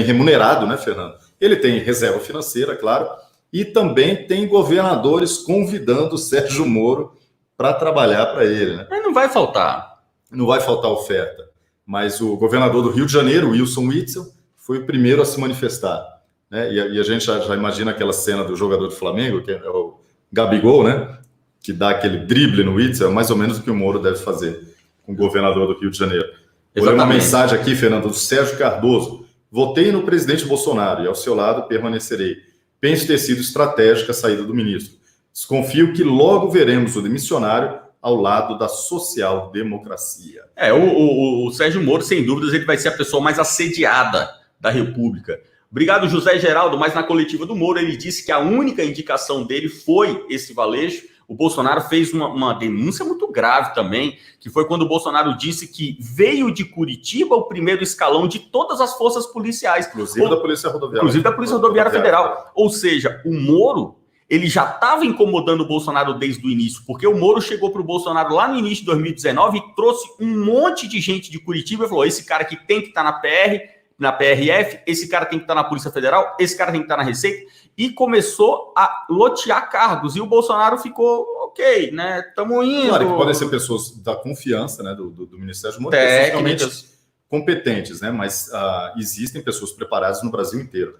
S1: remunerado, né, Fernando? Ele tem reserva financeira, claro, e também tem governadores convidando o Sérgio Moro para trabalhar para ele. Né?
S2: Mas não vai faltar.
S1: Não vai faltar oferta. Mas o governador do Rio de Janeiro, Wilson Witzel, foi o primeiro a se manifestar. Né? E a gente já imagina aquela cena do jogador do Flamengo, que é o Gabigol, né? Que dá aquele drible no Witzel, é mais ou menos o que o Moro deve fazer com o governador do Rio de Janeiro. Vou ler uma mensagem aqui, Fernando, do Sérgio Cardoso. Votei no presidente Bolsonaro e ao seu lado permanecerei. Penso ter sido estratégica a saída do ministro. Desconfio que logo veremos o demissionário ao lado da social-democracia.
S2: O Sérgio Moro, sem dúvidas, ele vai ser a pessoa mais assediada da República. Obrigado, José Geraldo, mas na coletiva do Moro ele disse que a única indicação dele foi esse Valeixo. O Bolsonaro fez uma denúncia muito grave também, que foi quando o Bolsonaro disse que veio de Curitiba o primeiro escalão de todas as forças policiais.
S1: Inclusive da Polícia Rodoviária.
S2: Inclusive da Polícia Rodoviária Federal. Ou seja, o Moro, ele já estava incomodando o Bolsonaro desde o início, porque o Moro chegou para o Bolsonaro lá no início de 2019 e trouxe um monte de gente de Curitiba e falou, esse cara aqui tem que estar na PRF, esse cara tem que estar na Polícia Federal, esse cara tem que estar na Receita, e começou a lotear cargos, e o Bolsonaro ficou, ok, né, estamos indo.
S1: Claro que podem ser pessoas da confiança, né, do Ministério de Moro, pessoas realmente competentes, né, mas existem pessoas preparadas no Brasil inteiro.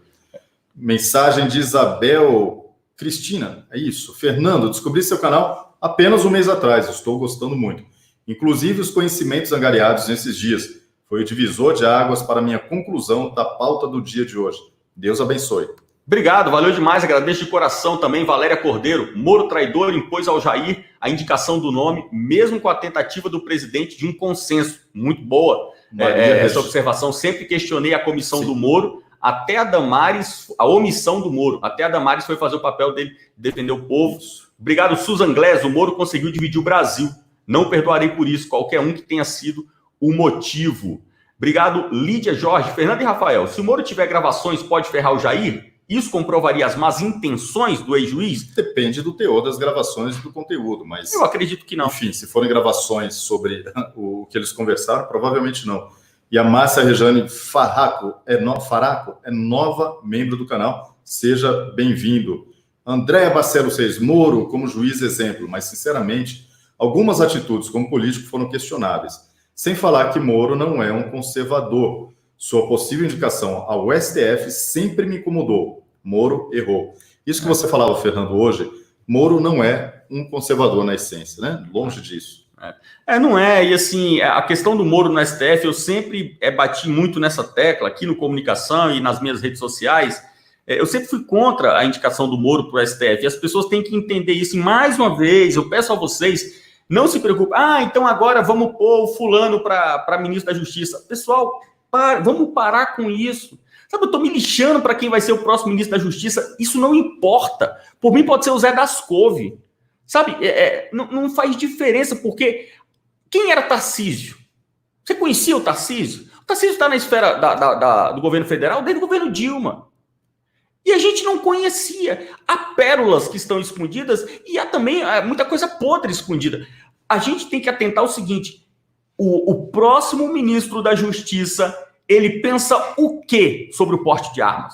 S1: Mensagem de Isabel Cristina, é isso. Fernando, descobri seu canal apenas um mês atrás, estou gostando muito. Inclusive os conhecimentos angariados nesses dias. Foi o divisor de águas para a minha conclusão da pauta do dia de hoje. Deus abençoe.
S2: Obrigado, valeu demais, agradeço de coração também, Valéria Cordeiro. Moro traidor impôs ao Jair a indicação do nome, mesmo com a tentativa do presidente de um consenso. Muito boa essa observação. Sempre questionei a comissão do Moro, até a Damares, a omissão do Moro. Até a Damares foi fazer o papel dele, defender o povo. Obrigado, Susan Glass. O Moro conseguiu dividir o Brasil. Não perdoarei por isso, qualquer um que tenha sido o motivo. Obrigado, Lídia Jorge. Fernando e Rafael, se o Moro tiver gravações, pode ferrar o Jair? Isso comprovaria as más intenções do ex-juiz?
S1: Depende do teor das gravações e do conteúdo, mas...
S2: Eu acredito que não.
S1: Enfim, se forem gravações sobre o que eles conversaram, provavelmente não. E a Márcia Rejane Faraco é nova membro do canal. Seja bem-vindo. Andréa Barcelos Reis, Moro como juiz exemplo, mas, sinceramente, Algumas atitudes como político foram questionáveis, sem falar que Moro não é um conservador. Sua possível indicação ao STF sempre me incomodou. Moro errou. Isso que você falava, Fernando, hoje, Moro não é um conservador na essência, né? Longe disso.
S2: Não é, e assim, a questão do Moro no STF, eu sempre bati muito nessa tecla, aqui no Comunicação e nas minhas redes sociais, eu sempre fui contra a indicação do Moro para o STF, e as pessoas têm que entender isso, e mais uma vez, eu peço a vocês, não se preocupem, então agora vamos pôr o fulano para ministro da Justiça. Pessoal, vamos parar com isso. Sabe, eu estou me lixando para quem vai ser o próximo ministro da Justiça, isso não importa. Por mim pode ser o Zé das Couve. Sabe, não faz diferença, porque quem era Tarcísio? Você conhecia o Tarcísio? O Tarcísio está na esfera do governo federal desde o governo Dilma. E a gente não conhecia. Há pérolas que estão escondidas e há também muita coisa podre escondida. A gente tem que atentar ao seguinte, o próximo ministro da Justiça, ele pensa o quê sobre o porte de armas?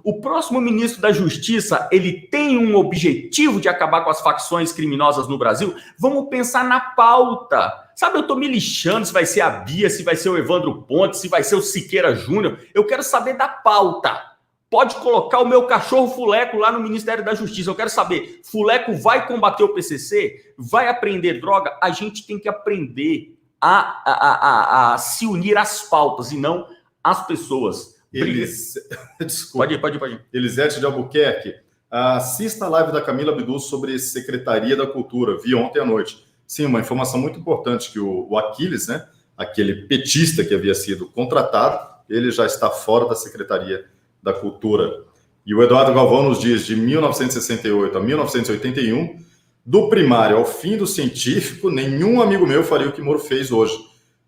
S2: O próximo ministro da Justiça, ele tem um objetivo de acabar com as facções criminosas no Brasil? Vamos pensar na pauta. Sabe, eu estou me lixando se vai ser a Bia, se vai ser o Evandro Pontes, se vai ser o Siqueira Júnior. Eu quero saber da pauta. Pode colocar o meu cachorro Fuleco lá no Ministério da Justiça. Eu quero saber, Fuleco vai combater o PCC? Vai aprender droga? A gente tem que aprender a se unir às pautas e não às pessoas.
S1: Desculpa.
S2: Pode ir.
S1: Elisete de Albuquerque, assista a live da Camila Abdul sobre Secretaria da Cultura, vi ontem à noite. Sim, uma informação muito importante, que o Aquiles, né, aquele petista que havia sido contratado, ele já está fora da Secretaria da Cultura. E o Eduardo Galvão nos diz, de 1968 a 1981, do primário ao fim do científico, nenhum amigo meu faria o que Moro fez hoje,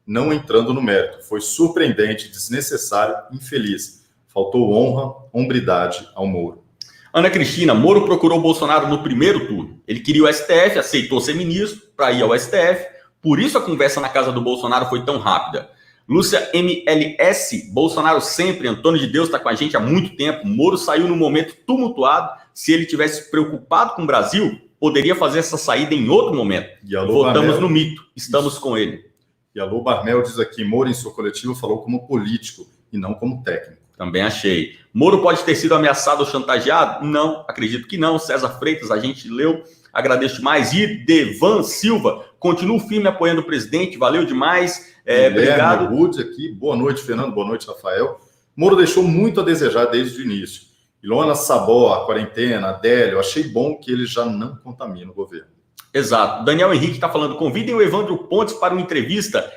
S1: não entrando no mérito. Foi surpreendente, desnecessário, infeliz. Faltou honra, hombridade ao Moro.
S2: Ana Cristina, Moro procurou Bolsonaro no primeiro turno. Ele queria o STF, aceitou ser ministro para ir ao STF. Por isso a conversa na casa do Bolsonaro foi tão rápida. Lúcia MLS, Bolsonaro sempre, Antônio de Deus está com a gente há muito tempo. Moro saiu num momento tumultuado. Se ele tivesse preocupado com o Brasil, poderia fazer essa saída em outro momento. Voltamos no mito, estamos com ele.
S1: E a Lu Barmel diz aqui, Moro em sua coletiva falou como político e não como técnico.
S2: Também achei. Moro pode ter sido ameaçado ou chantageado? Não, acredito que não. César Freitas, a gente leu, agradeço demais. E Devan Silva, continuo firme apoiando o presidente, valeu demais. Obrigado.
S1: Wood aqui, boa noite, Fernando, boa noite, Rafael. Moro deixou muito a desejar desde o início. Ilona Sabó, a quarentena, Adélio, achei bom que ele já não contamina o governo.
S2: Exato. Daniel Henrique está falando, convidem o Evandro Pontes para uma entrevista.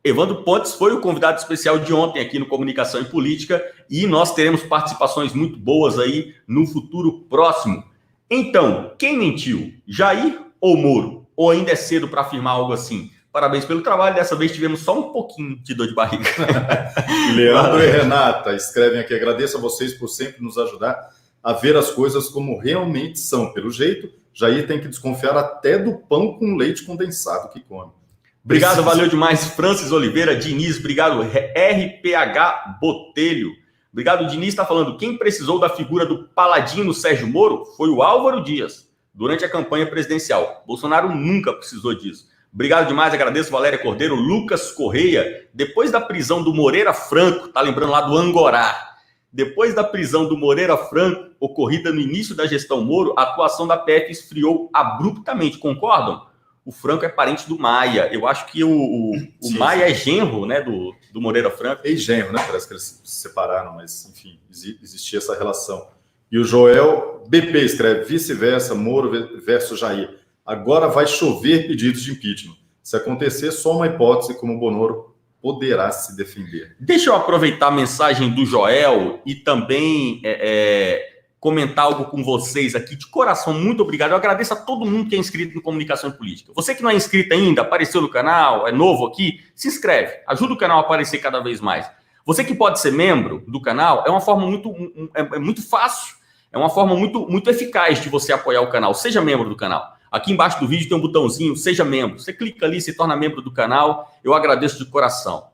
S2: Evandro Pontes foi o convidado especial de ontem aqui no Comunicação e Política e nós teremos participações muito boas aí no futuro próximo. Então, quem mentiu? Jair ou Moro? Ou ainda é cedo para afirmar algo assim? Parabéns pelo trabalho, dessa vez tivemos só um pouquinho de dor de barriga.
S1: Leandro e Renata escrevem aqui, agradeço a vocês por sempre nos ajudar a ver as coisas como realmente são. Pelo jeito, Jair tem que desconfiar até do pão com leite condensado que come.
S2: Obrigado, valeu demais, Francis Oliveira, Diniz, obrigado, RPH Botelho. Obrigado, Diniz está falando, quem precisou da figura do paladino Sérgio Moro foi o Álvaro Dias, durante a campanha presidencial. Bolsonaro nunca precisou disso. Obrigado demais, agradeço, Valéria Cordeiro, Lucas Correia. Depois da prisão do Moreira Franco, tá lembrando lá do Angorá, depois da prisão do Moreira Franco, ocorrida no início da gestão Moro, a atuação da PF esfriou abruptamente, concordam? O Franco é parente do Maia. Eu acho que o sim, Maia é genro, né, do Moreira Franco.
S1: Ex-genro, né? Parece que eles se separaram, mas, enfim, existia essa relação. E o Joel BP escreve, vice-versa, Moro versus Jair. Agora vai chover pedidos de impeachment. Se acontecer, só uma hipótese como o Bonoro poderá se defender.
S2: Deixa eu aproveitar a mensagem do Joel e também comentar algo com vocês aqui. De coração, muito obrigado. Eu agradeço a todo mundo que é inscrito em Comunicação e Política. Você que não é inscrito ainda, apareceu no canal, é novo aqui, se inscreve. Ajuda o canal a aparecer cada vez mais. Você que pode ser membro do canal, é uma forma muito fácil, é uma forma muito eficaz de você apoiar o canal. Seja membro do canal. Aqui embaixo do vídeo tem um botãozinho, seja membro. Você clica ali, se torna membro do canal. Eu agradeço de coração.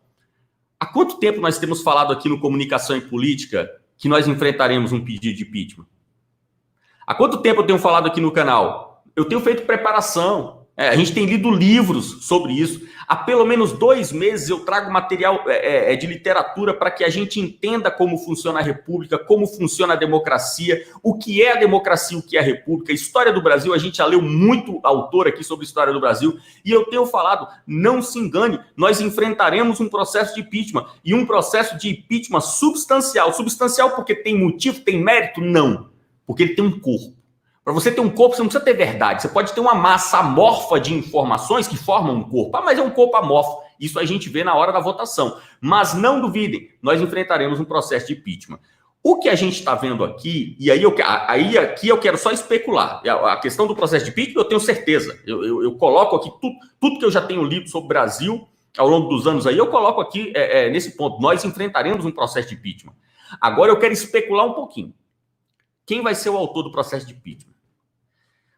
S2: Há quanto tempo nós temos falado aqui no Comunicação e Política que nós enfrentaremos um pedido de impeachment? Há quanto tempo eu tenho falado aqui no canal? Eu tenho feito preparação. A gente tem lido livros sobre isso. Há pelo menos 2 meses eu trago material de literatura para que a gente entenda como funciona a República, como funciona a democracia, o que é a democracia, o que é a República. História do Brasil, a gente já leu muito autor aqui sobre história do Brasil, e eu tenho falado, não se engane, nós enfrentaremos um processo de impeachment, e um processo de impeachment substancial. Substancial porque tem motivo, tem mérito? Não, porque ele tem um corpo. Para você ter um corpo, você não precisa ter verdade. Você pode ter uma massa amorfa de informações que formam um corpo. Mas é um corpo amorfo. Isso a gente vê na hora da votação. Mas não duvidem, nós enfrentaremos um processo de impeachment. O que a gente está vendo aqui, e aqui eu quero só especular. A questão do processo de impeachment, eu tenho certeza. Eu coloco aqui tudo que eu já tenho lido sobre o Brasil ao longo dos anos aí, eu coloco aqui nesse ponto. Nós enfrentaremos um processo de impeachment. Agora eu quero especular um pouquinho. Quem vai ser o autor do processo de impeachment?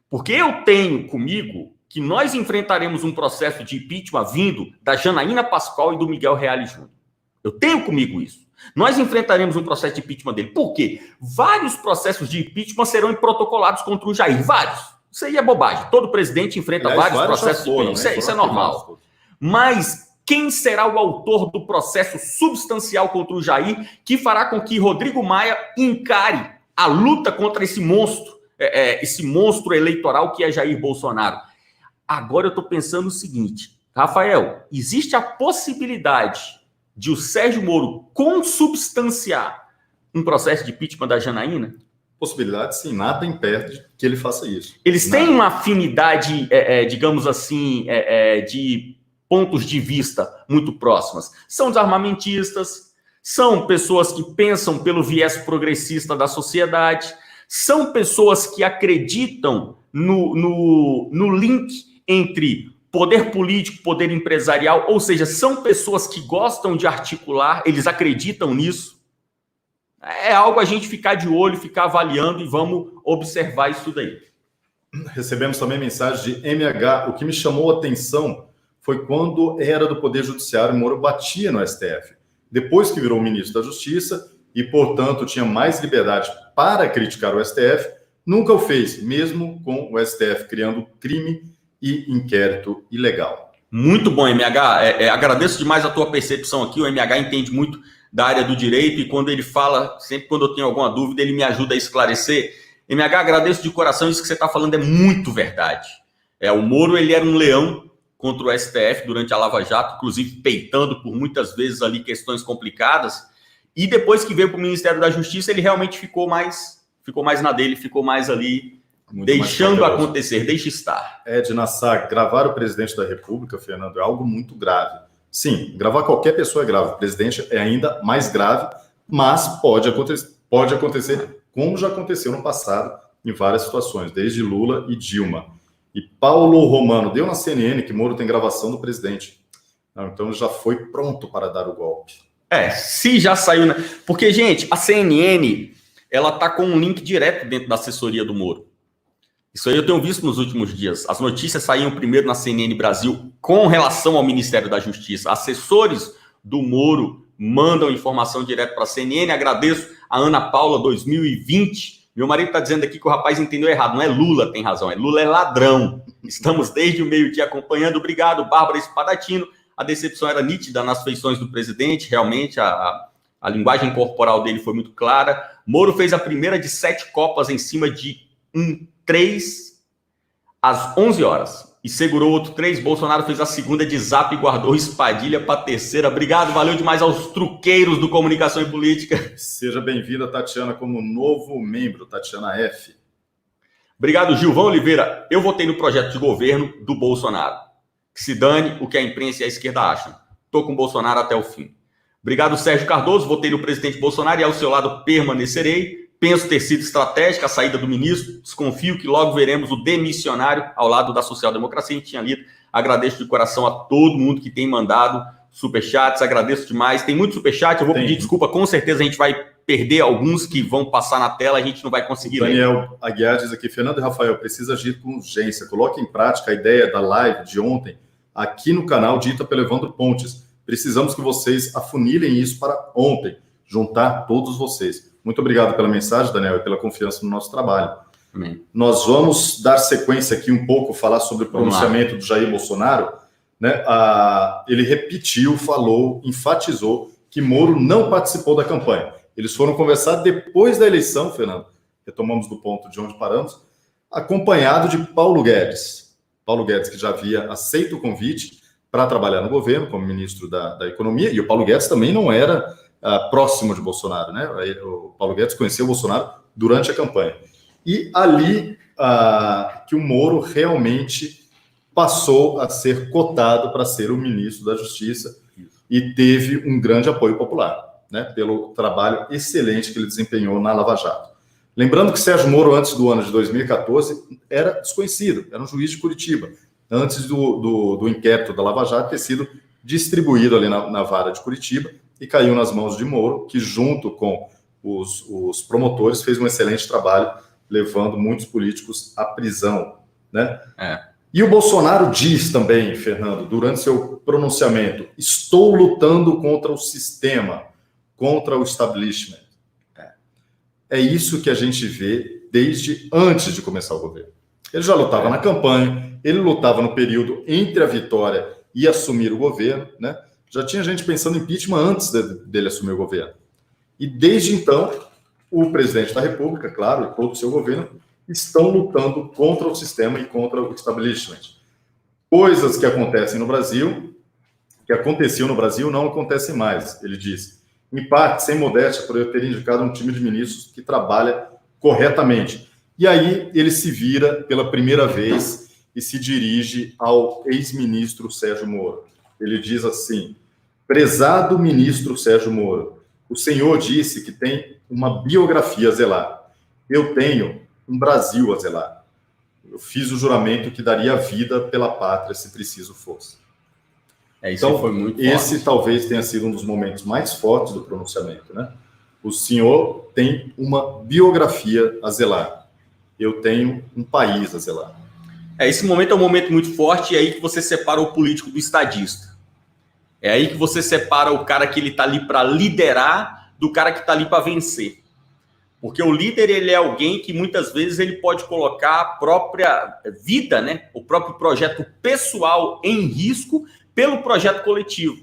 S2: Porque eu tenho comigo que nós enfrentaremos um processo de impeachment vindo da Janaína Pascoal e do Miguel Reale Júnior. Eu tenho comigo isso. Nós enfrentaremos um processo de impeachment dele. Por quê? Vários processos de impeachment serão protocolados contra o Jair. Vários. Isso aí é bobagem. Todo presidente enfrenta vários processos de impeachment. Isso é normal. Mas quem será o autor do processo substancial contra o Jair que fará com que Rodrigo Maia encare a luta contra esse monstro eleitoral que é Jair Bolsonaro? Agora eu estou pensando o seguinte, Rafael, existe a possibilidade de o Sérgio Moro consubstanciar um processo de impeachment da Janaína?
S1: Possibilidade, sim, nada impede que ele faça isso.
S2: Eles têm uma afinidade, digamos assim, de pontos de vista muito próximas. São desarmamentistas, são pessoas que pensam pelo viés progressista da sociedade, são pessoas que acreditam no link entre poder político, poder empresarial, ou seja, são pessoas que gostam de articular, eles acreditam nisso. É algo a gente ficar de olho, ficar avaliando e vamos observar isso daí.
S1: Recebemos também mensagem de MH. O que me chamou a atenção foi quando era do Poder Judiciário, Moro batia no STF. Depois que virou ministro da Justiça e, portanto, tinha mais liberdade para criticar o STF, nunca o fez, mesmo com o STF criando crime e inquérito ilegal.
S2: Muito bom, MH. Agradeço demais a tua percepção aqui. O MH entende muito da área do direito e quando ele fala, sempre quando eu tenho alguma dúvida, ele me ajuda a esclarecer. MH, agradeço de coração, isso que você está falando é muito verdade. O Moro, ele era um leão contra o STF durante a Lava Jato, inclusive peitando por muitas vezes ali questões complicadas, e depois que veio para o Ministério da Justiça, ele realmente ficou mais na dele, ficou mais ali, muito deixando acontecer, deixa estar.
S1: Ed Nassar, gravar o presidente da República, Fernando, é algo muito grave. Sim, gravar qualquer pessoa é grave, o presidente é ainda mais grave, mas pode acontecer como já aconteceu no passado, em várias situações, desde Lula e Dilma. E Paulo Romano, deu na CNN que Moro tem gravação do presidente. Então já foi pronto para dar o golpe.
S2: Se já saiu, né? Porque, gente, a CNN, ela tá com um link direto dentro da assessoria do Moro. Isso aí eu tenho visto nos últimos dias. As notícias saíam primeiro na CNN Brasil com relação ao Ministério da Justiça. Assessores do Moro mandam informação direto para a CNN. Agradeço a Ana Paula 2020. Meu marido está dizendo aqui que o rapaz entendeu errado. Não é Lula, tem razão. Lula é ladrão. Estamos desde o meio-dia acompanhando. Obrigado, Bárbara Espadatino. A decepção era nítida nas feições do presidente. Realmente, a linguagem corporal dele foi muito clara. Moro fez a primeira de 7 copas em cima de 3 às 11 horas. E segurou outro 3. Bolsonaro fez a segunda de zap e guardou espadilha para a terceira. Obrigado, valeu demais aos truqueiros do Comunicação e Política.
S1: Seja bem-vinda, Tatiana, como novo membro, Tatiana F.
S2: Obrigado, Gilvão Oliveira. Eu votei no projeto de governo do Bolsonaro. Que se dane o que a imprensa e a esquerda acham. Estou com o Bolsonaro até o fim. Obrigado, Sérgio Cardoso. Votei no presidente Bolsonaro e ao seu lado permanecerei. Penso ter sido estratégica a saída do ministro. Desconfio que logo veremos o demissionário ao lado da social-democracia. A gente tinha lido. Agradeço de coração a todo mundo que tem mandado superchats. Agradeço demais. Tem muito superchat. Eu vou pedir desculpa. Com certeza a gente vai perder alguns que vão passar na tela. A gente não vai conseguir
S1: Daniel Aguiar diz aqui, Fernando e Rafael, precisa agir com urgência. Coloque em prática a ideia da live de ontem aqui no canal dita pelo Evandro Pontes. Precisamos que vocês afunilem isso para ontem. Juntar todos vocês. Muito obrigado pela mensagem, Daniel, e pela confiança no nosso trabalho.
S2: Amém.
S1: Nós vamos dar sequência aqui um pouco, falar sobre o pronunciamento do Jair Bolsonaro, né? Ele repetiu, falou, enfatizou que Moro não participou da campanha. Eles foram conversar depois da eleição, Fernando, retomamos do ponto de onde paramos, acompanhado de Paulo Guedes. Paulo Guedes, que já havia aceito o convite para trabalhar no governo como ministro da Economia, e o Paulo Guedes também não era próximo de Bolsonaro, né? O Paulo Guedes conheceu o Bolsonaro durante a campanha. E ali que o Moro realmente passou a ser cotado para ser o ministro da Justiça e teve um grande apoio popular, né? Pelo trabalho excelente que ele desempenhou na Lava Jato. Lembrando que Sérgio Moro, antes do ano de 2014, era desconhecido, era um juiz de Curitiba, antes do inquérito da Lava Jato ter sido distribuído ali na vara de Curitiba e caiu nas mãos de Moro, que junto com os promotores fez um excelente trabalho, levando muitos políticos à prisão, né? E o Bolsonaro diz também, Fernando, durante seu pronunciamento, estou lutando contra o sistema, contra o establishment. É isso que a gente vê desde antes de começar o governo. Ele já lutava na campanha, ele lutava no período entre a vitória e assumir o governo, né? Já tinha gente pensando em impeachment antes dele assumir o governo. E desde então, o presidente da República, claro, e todo o seu governo, estão lutando contra o sistema e contra o establishment. Coisas que acontecem no Brasil, que aconteciam no Brasil, não acontecem mais, ele diz. Em parte, sem modéstia, por eu ter indicado um time de ministros que trabalha corretamente. E aí ele se vira pela primeira vez e se dirige ao ex-ministro Sérgio Moro. Ele diz assim: prezado ministro Sérgio Moro, o senhor disse que tem uma biografia a zelar. Eu tenho um Brasil a zelar. Eu fiz o juramento que daria vida pela pátria se preciso fosse. Então, foi muito esse forte. Talvez tenha sido um dos momentos mais fortes do pronunciamento, né? O senhor tem uma biografia a zelar. Eu tenho um país a zelar.
S2: Esse momento é um momento muito forte, e é aí que você separa o político do estadista. É aí que você separa o cara que ele está ali para liderar do cara que está ali para vencer. Porque o líder, ele é alguém que muitas vezes ele pode colocar a própria vida, né? O próprio projeto pessoal em risco pelo projeto coletivo.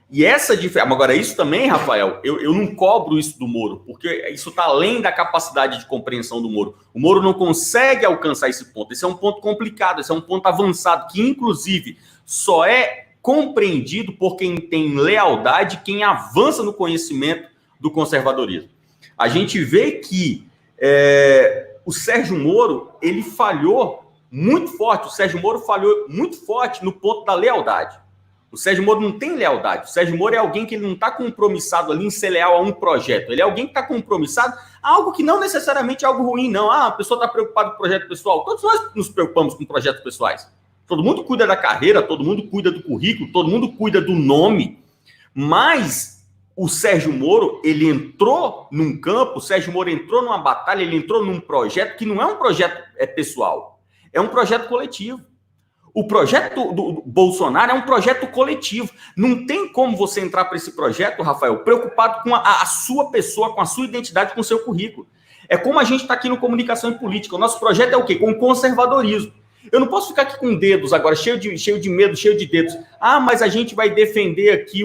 S2: E essa diferença... Agora, isso também, Rafael, eu não cobro isso do Moro, porque isso está além da capacidade de compreensão do Moro. O Moro não consegue alcançar esse ponto. Esse é um ponto complicado, esse é um ponto avançado, que, inclusive, só é compreendido por quem tem lealdade, quem avança no conhecimento do conservadorismo. A gente vê que o Sérgio Moro, ele falhou muito forte. O Sérgio Moro falhou muito forte no ponto da lealdade. O Sérgio Moro não tem lealdade. O Sérgio Moro é alguém que ele não está compromissado ali em ser leal a um projeto. Ele é alguém que está compromissado a algo que não necessariamente é algo ruim, não. A pessoa está preocupada com o projeto pessoal. Todos nós nos preocupamos com projetos pessoais. Todo mundo cuida da carreira, todo mundo cuida do currículo, todo mundo cuida do nome. Mas o Sérgio Moro, ele entrou num campo, o Sérgio Moro entrou numa batalha, ele entrou num projeto que não é um projeto pessoal, é um projeto coletivo. O projeto do Bolsonaro é um projeto coletivo. Não tem como você entrar para esse projeto, Rafael, preocupado com a sua pessoa, com a sua identidade, com o seu currículo. É como a gente está aqui no Comunicação e Política. O nosso projeto é o quê? Com o conservadorismo. Eu não posso ficar aqui com dedos agora, cheio de medo, cheio de dedos. Mas a gente vai defender aqui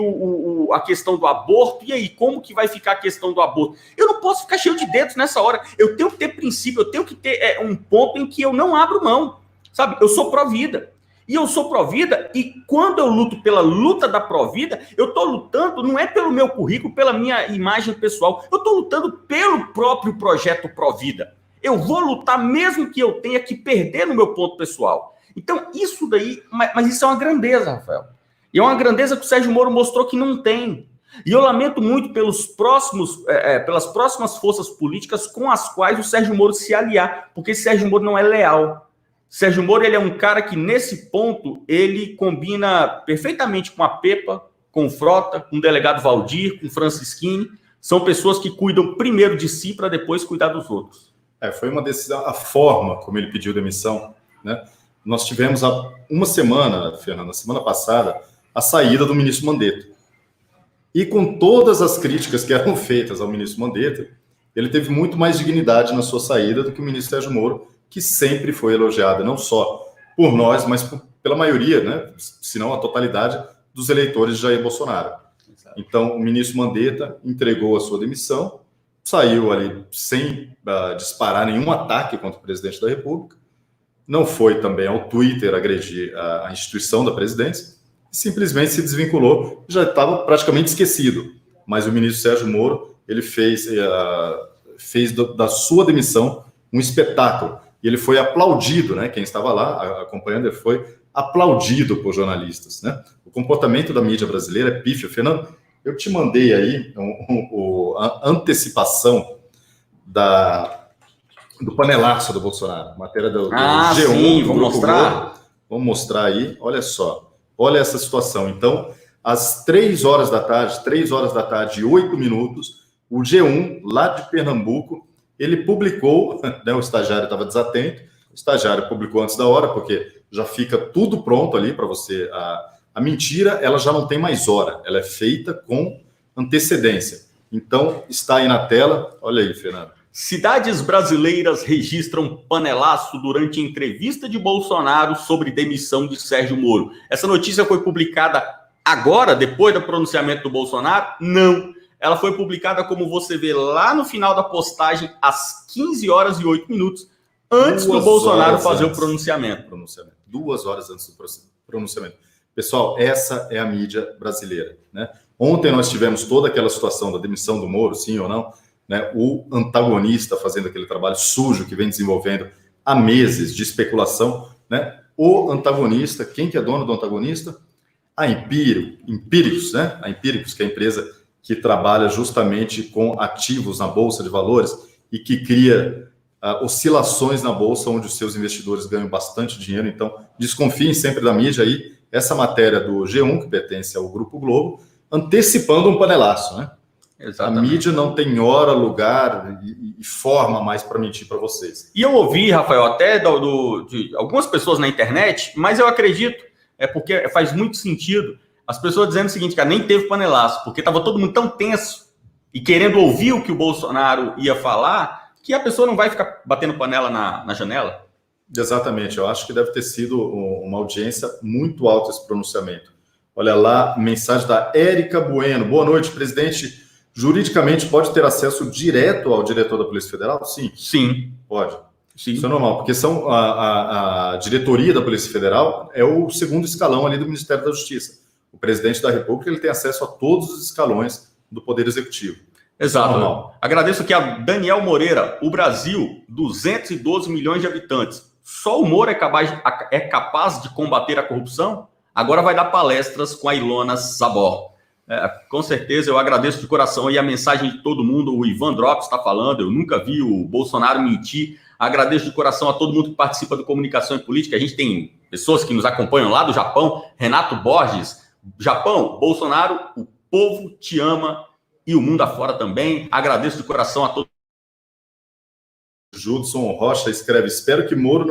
S2: a questão do aborto. E aí, como que vai ficar a questão do aborto? Eu não posso ficar cheio de dedos nessa hora. Eu tenho que ter princípio, eu tenho que ter um ponto em que eu não abro mão. Sabe? Eu sou pró-vida. E eu sou pró-vida, e quando eu luto pela luta da pró-vida, eu estou lutando não é pelo meu currículo, pela minha imagem pessoal, eu estou lutando pelo próprio projeto pró-vida. Eu vou lutar mesmo que eu tenha que perder no meu ponto pessoal. Então, isso daí, mas isso é uma grandeza, Rafael. E é uma grandeza que o Sérgio Moro mostrou que não tem. E eu lamento muito pelas próximas forças políticas com as quais o Sérgio Moro se aliar, porque esse Sérgio Moro não é leal. Sérgio Moro, ele é um cara que, nesse ponto, ele combina perfeitamente com a Pepa, com o Frota, com o delegado Valdir, com o Francisquini. São pessoas que cuidam primeiro de si para depois cuidar dos outros.
S1: Foi uma decisão, a forma como ele pediu demissão, né? Nós tivemos há uma semana, Fernanda, semana passada, a saída do ministro Mandetta. E com todas as críticas que eram feitas ao ministro Mandetta, ele teve muito mais dignidade na sua saída do que o ministro Sérgio Moro, que sempre foi elogiado, não só por nós, mas pela maioria, né, se não a totalidade, dos eleitores de Jair Bolsonaro. Então, o ministro Mandetta entregou a sua demissão, saiu ali sem disparar nenhum ataque contra o presidente da República, não foi também ao Twitter agredir a instituição da presidência, simplesmente se desvinculou, já estava praticamente esquecido. Mas o ministro Sérgio Moro, ele fez da sua demissão um espetáculo. E ele foi aplaudido, né? Quem estava lá acompanhando, ele foi aplaudido por jornalistas, né? O comportamento da mídia brasileira é pífio. Fernando, eu te mandei aí a antecipação do panelaço do Bolsonaro, matéria do G1.
S2: Sim, vou mostrar.
S1: Vamos mostrar aí, olha só. Olha essa situação. Então, às 3 horas da tarde e 8 minutos, o G1, lá de Pernambuco, ele publicou, né, o estagiário estava desatento, o estagiário publicou antes da hora, porque já fica tudo pronto ali para você. A mentira, ela já não tem mais hora, ela é feita com antecedência. Então, está aí na tela, olha aí, Fernando.
S2: Cidades brasileiras registram panelaço durante entrevista de Bolsonaro sobre demissão de Sérgio Moro. Essa notícia foi publicada agora, depois do pronunciamento do Bolsonaro? Não. Ela foi publicada, como você vê lá no final da postagem, às 15 horas e 8 minutos, antes do Bolsonaro fazer o pronunciamento.
S1: 2 horas antes do pronunciamento. Pessoal, essa é a mídia brasileira, né? Ontem nós tivemos toda aquela situação da demissão do Moro, sim ou não, né? O antagonista fazendo aquele trabalho sujo que vem desenvolvendo há meses de especulação, né? O antagonista, quem que é dono do antagonista? A Empíricos, né? A Empíricos, que é a empresa que trabalha justamente com ativos na Bolsa de Valores e que cria oscilações na Bolsa, onde os seus investidores ganham bastante dinheiro. Então, desconfiem sempre da mídia aí. Essa matéria do G1, que pertence ao Grupo Globo, antecipando um panelaço, né? Exatamente. A mídia não tem hora, lugar e forma mais para mentir para vocês.
S2: E eu ouvi, Rafael, até de algumas pessoas na internet, mas eu acredito, porque faz muito sentido, as pessoas dizendo o seguinte, cara, nem teve panelaço, porque estava todo mundo tão tenso e querendo ouvir o que o Bolsonaro ia falar, que a pessoa não vai ficar batendo panela na janela.
S1: Exatamente, eu acho que deve ter sido uma audiência muito alta esse pronunciamento. Olha lá, mensagem da Érica Bueno. Boa noite, presidente. Juridicamente pode ter acesso direto ao diretor da Polícia Federal? Sim.
S2: Sim.
S1: Pode.
S2: Sim.
S1: Isso é normal, porque a diretoria da Polícia Federal é o segundo escalão ali do Ministério da Justiça. O presidente da República ele tem acesso a todos os escalões do Poder Executivo.
S2: Exato. Agradeço aqui a Daniel Moreira. O Brasil, 212 milhões de habitantes. Só o Moro é capaz de combater a corrupção? Agora vai dar palestras com a Ilona Sabor. Com certeza, eu agradeço de coração aí a mensagem de todo mundo. O Ivan Drops está falando, eu nunca vi o Bolsonaro mentir. Agradeço de coração a todo mundo que participa do Comunicação e Política. A gente tem pessoas que nos acompanham lá do Japão. Renato Borges, Japão, Bolsonaro, o povo te ama e o mundo afora também. Agradeço de coração a todos.
S1: Judson Rocha escreve, espero que Moro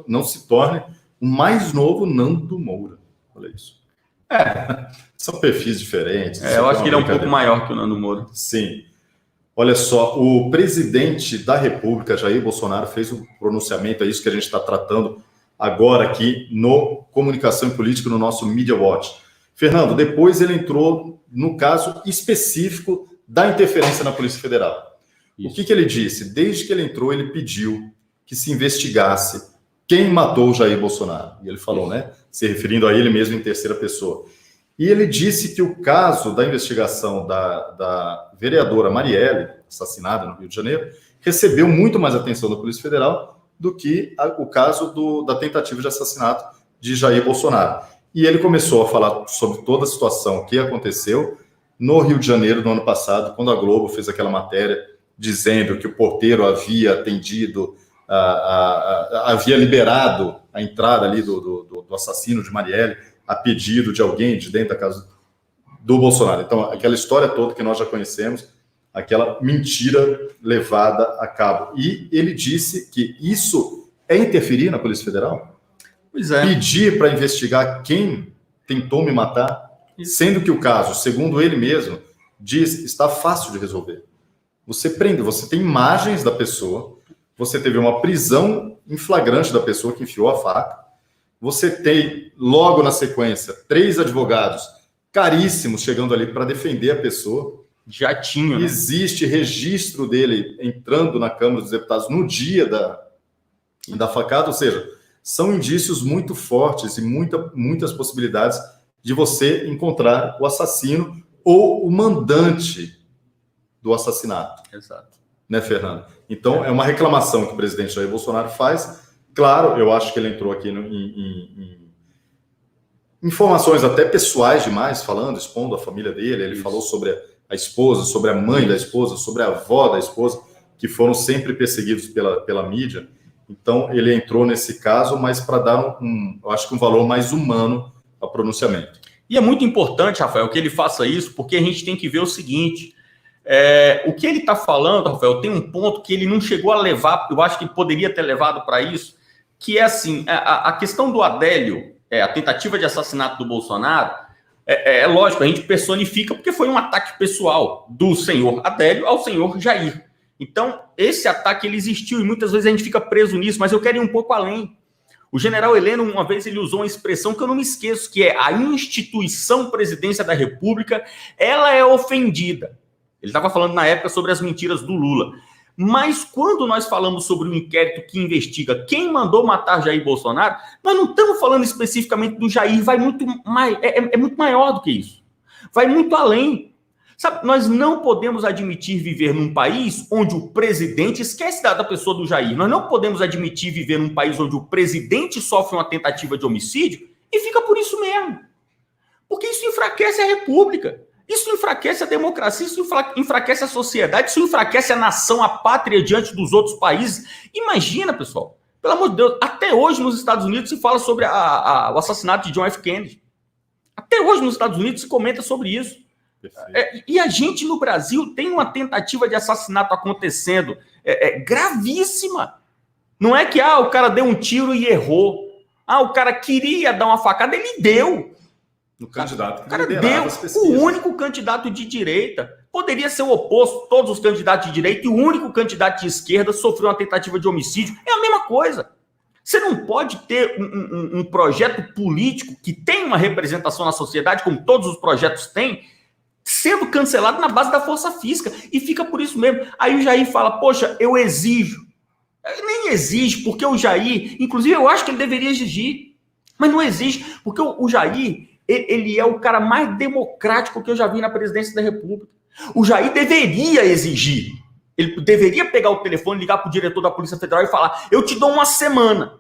S1: não se torne o mais novo Nando Moura. Olha isso. São perfis diferentes.
S2: Eu acho que ele é um pouco maior que o Nando Moura.
S1: Sim. Olha só, o presidente da República, Jair Bolsonaro, fez um pronunciamento, é isso que a gente está tratando agora aqui no Comunicação e Política, no nosso Media Watch. Fernando, depois ele entrou no caso específico da interferência na Polícia Federal. Isso. O que ele disse? Desde que ele entrou, ele pediu que se investigasse quem matou o Jair Bolsonaro. E ele falou, né? Se referindo a ele mesmo em terceira pessoa. E ele disse que o caso da investigação da vereadora Marielle, assassinada no Rio de Janeiro, recebeu muito mais atenção da Polícia Federal do que o caso da tentativa de assassinato de Jair Bolsonaro. E ele começou a falar sobre toda a situação que aconteceu no Rio de Janeiro no ano passado, quando a Globo fez aquela matéria dizendo que o porteiro havia atendido, havia liberado a entrada ali do assassino de Marielle a pedido de alguém de dentro da casa do Bolsonaro. Então, aquela história toda que nós já conhecemos, aquela mentira levada a cabo. E ele disse que isso é interferir na Polícia Federal?
S2: Pois é.
S1: Pedir para investigar quem tentou me matar, sendo que o caso, segundo ele mesmo, diz está fácil de resolver. Você prende, você tem imagens da pessoa, você teve uma prisão em flagrante da pessoa que enfiou a faca, você tem, logo na sequência, 3 advogados caríssimos chegando ali para defender a pessoa.
S2: Já tinha, né?
S1: Existe registro dele entrando na Câmara dos Deputados no dia da facada, ou seja, são indícios muito fortes e muitas possibilidades de você encontrar o assassino ou o mandante do assassinato.
S2: Exato.
S1: Né, Fernando? Então, é uma reclamação que o presidente Jair Bolsonaro faz. Claro, eu acho que ele entrou aqui em informações até pessoais demais, expondo a família dele. Ele falou sobre a esposa, sobre a mãe da esposa, sobre a avó da esposa, que foram sempre perseguidos pela mídia. Então, ele entrou nesse caso, mas para dar eu acho que um valor mais humano ao pronunciamento.
S2: E é muito importante, Rafael, que ele faça isso, porque a gente tem que ver o seguinte: o que ele está falando, Rafael, tem um ponto que ele não chegou a levar, eu acho que poderia ter levado para isso, que é assim, a questão do Adélio, a tentativa de assassinato do Bolsonaro, lógico, a gente personifica porque foi um ataque pessoal do senhor Adélio ao senhor Jair. Então, esse ataque ele existiu e muitas vezes a gente fica preso nisso, mas eu quero ir um pouco além. O general Heleno, uma vez, ele usou uma expressão que eu não me esqueço, que é: a instituição Presidência da República, ela é ofendida. Ele estava falando na época sobre as mentiras do Lula. Mas quando nós falamos sobre um inquérito que investiga quem mandou matar Jair Bolsonaro, nós não estamos falando especificamente do Jair, vai muito mais, é muito maior do que isso. Vai muito além. Sabe, nós não podemos admitir viver num país onde o presidente esquece da pessoa do Jair. Nós não podemos admitir viver num país onde o presidente sofre uma tentativa de homicídio e fica por isso mesmo. Porque isso enfraquece a República. Isso enfraquece a democracia, isso enfraquece a sociedade, isso enfraquece a nação, a pátria diante dos outros países. Imagina, pessoal, pelo amor de Deus, até hoje nos Estados Unidos se fala sobre o assassinato de John F. Kennedy. Até hoje nos Estados Unidos se comenta sobre isso. E a gente no Brasil tem uma tentativa de assassinato acontecendo gravíssima. Não é que o cara deu um tiro e errou. O cara queria dar uma facada, ele deu.
S1: No candidato que
S2: o cara deu, o único candidato de direita. Poderia ser o oposto, todos os candidatos de direita, e o único candidato de esquerda sofreu uma tentativa de homicídio. É a mesma coisa. Você não pode ter um projeto político que tem uma representação na sociedade, como todos os projetos têm, sendo cancelado na base da força física. E fica por isso mesmo. Aí o Jair fala: poxa, eu exijo. Ele nem exige, porque o Jair, inclusive eu acho que ele deveria exigir, mas não exige, porque o Jair, ele é o cara mais democrático que eu já vi na presidência da República. O Jair deveria exigir. Ele deveria pegar o telefone, ligar para o diretor da Polícia Federal e falar: eu te dou uma semana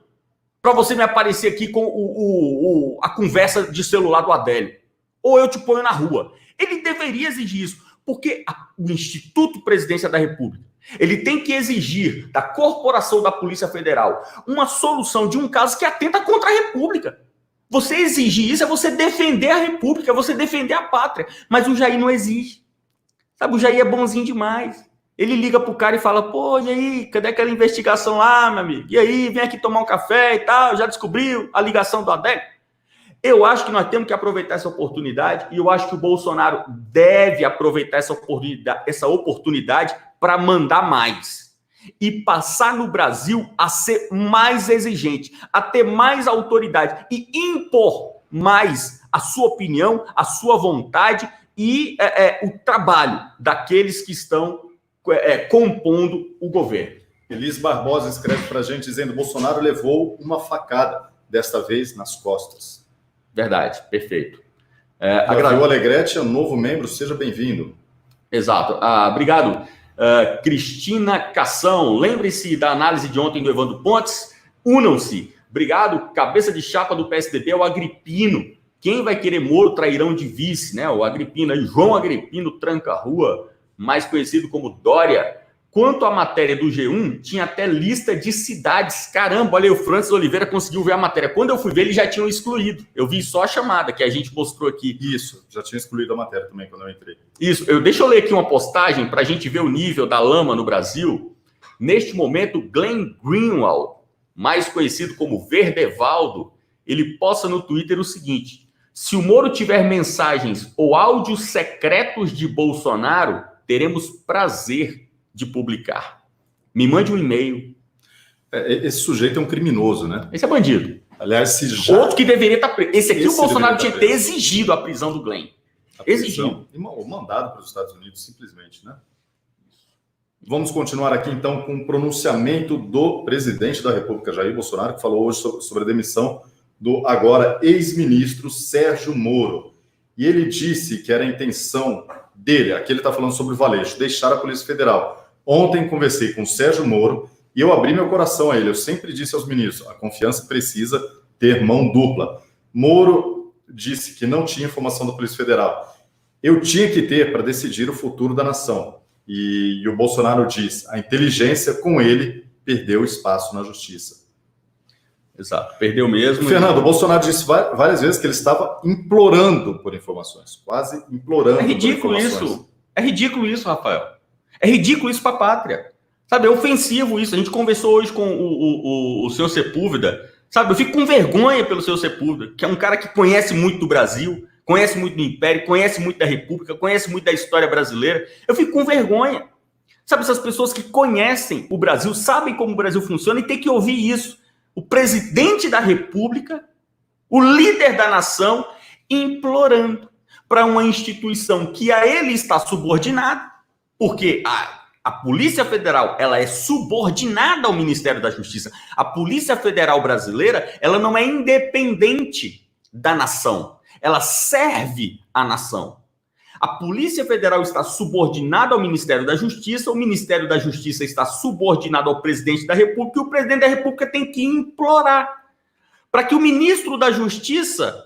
S2: para você me aparecer aqui com a conversa de celular do Adélio. Ou eu te ponho na rua. Ele deveria exigir isso, porque o Instituto Presidência da República, ele tem que exigir da Corporação da Polícia Federal uma solução de um caso que atenta contra a República. Você exigir isso é você defender a República, é você defender a pátria. Mas o Jair não exige. Sabe, o Jair é bonzinho demais. Ele liga pro cara e fala: pô, e aí, cadê aquela investigação lá, meu amigo? E aí, vem aqui tomar um café e tal, já descobriu a ligação do Adélio? Eu acho que nós temos que aproveitar essa oportunidade e eu acho que o Bolsonaro deve aproveitar essa oportunidade para mandar mais. E passar no Brasil a ser mais exigente, a ter mais autoridade e impor mais a sua opinião, a sua vontade e o trabalho daqueles que estão compondo o governo.
S1: Elis Barbosa escreve para a gente dizendo: Bolsonaro levou uma facada, desta vez nas costas.
S2: Verdade, perfeito.
S1: Gabriel Alegrete é um novo membro, seja bem-vindo.
S2: Exato. Obrigado. Cristina Cação, lembre-se da análise de ontem do Evandro Pontes, unam-se. Obrigado, cabeça de chapa do PSDB, é o Agripino. Quem vai querer Moro trairão de vice, né? O Agripino aí, João Agripino Tranca-Rua, mais conhecido como Dória. Quanto à matéria do G1, tinha até lista de cidades. Caramba, olha aí, o Francis Oliveira conseguiu ver a matéria. Quando eu fui ver, eles já tinham excluído. Eu vi só a chamada que a gente mostrou aqui.
S1: Isso, já tinha excluído a matéria também quando eu entrei.
S2: Isso, deixa eu ler aqui uma postagem para a gente ver o nível da lama no Brasil. Neste momento, Glenn Greenwald, mais conhecido como Verdevaldo, ele posta no Twitter o seguinte: se o Moro tiver mensagens ou áudios secretos de Bolsonaro, teremos prazer de publicar. Me mande um e-mail.
S1: Esse sujeito é um criminoso, né?
S2: Esse é bandido.
S1: Aliás, se já...
S2: Outro que deveria estar preso. Esse aqui o Bolsonaro tinha que ter
S1: preso.
S2: exigido a prisão do Glenn. Exigido.
S1: E mandado para os Estados Unidos, simplesmente, né? Vamos continuar aqui, então, com o pronunciamento do presidente da República, Jair Bolsonaro, que falou hoje sobre a demissão do agora ex-ministro Sérgio Moro. E ele disse que era a intenção dele, aqui ele está falando sobre o Valeixo, deixar a Polícia Federal. Ontem conversei com o Sérgio Moro e eu abri meu coração a ele. Eu sempre disse aos ministros, a confiança precisa ter mão dupla. Moro disse que não tinha informação da Polícia Federal. Eu tinha que ter para decidir o futuro da nação. E o Bolsonaro diz, a inteligência com ele perdeu espaço na justiça.
S2: Exato, perdeu mesmo.
S1: Fernando, o Bolsonaro disse várias vezes que ele estava implorando por informações, quase implorando.
S2: É ridículo
S1: por informações.
S2: isso. É ridículo isso, Rafael. É ridículo isso para a pátria. Sabe, é ofensivo isso. A gente conversou hoje com o senhor Sepúlveda. Sabe, eu fico com vergonha pelo senhor Sepúlveda, que é um cara que conhece muito do Brasil, conhece muito do Império, conhece muito da República, conhece muito da história brasileira. Eu fico com vergonha. Sabe, essas pessoas que conhecem o Brasil, sabem como o Brasil funciona e tem que ouvir isso. O presidente da República, o líder da nação, implorando para uma instituição que a ele está subordinada, porque a Polícia Federal ela é subordinada ao Ministério da Justiça. A Polícia Federal brasileira ela não é independente da nação. Ela serve à nação. A Polícia Federal está subordinada ao Ministério da Justiça, o Ministério da Justiça está subordinado ao Presidente da República, e o Presidente da República tem que implorar para que o Ministro da Justiça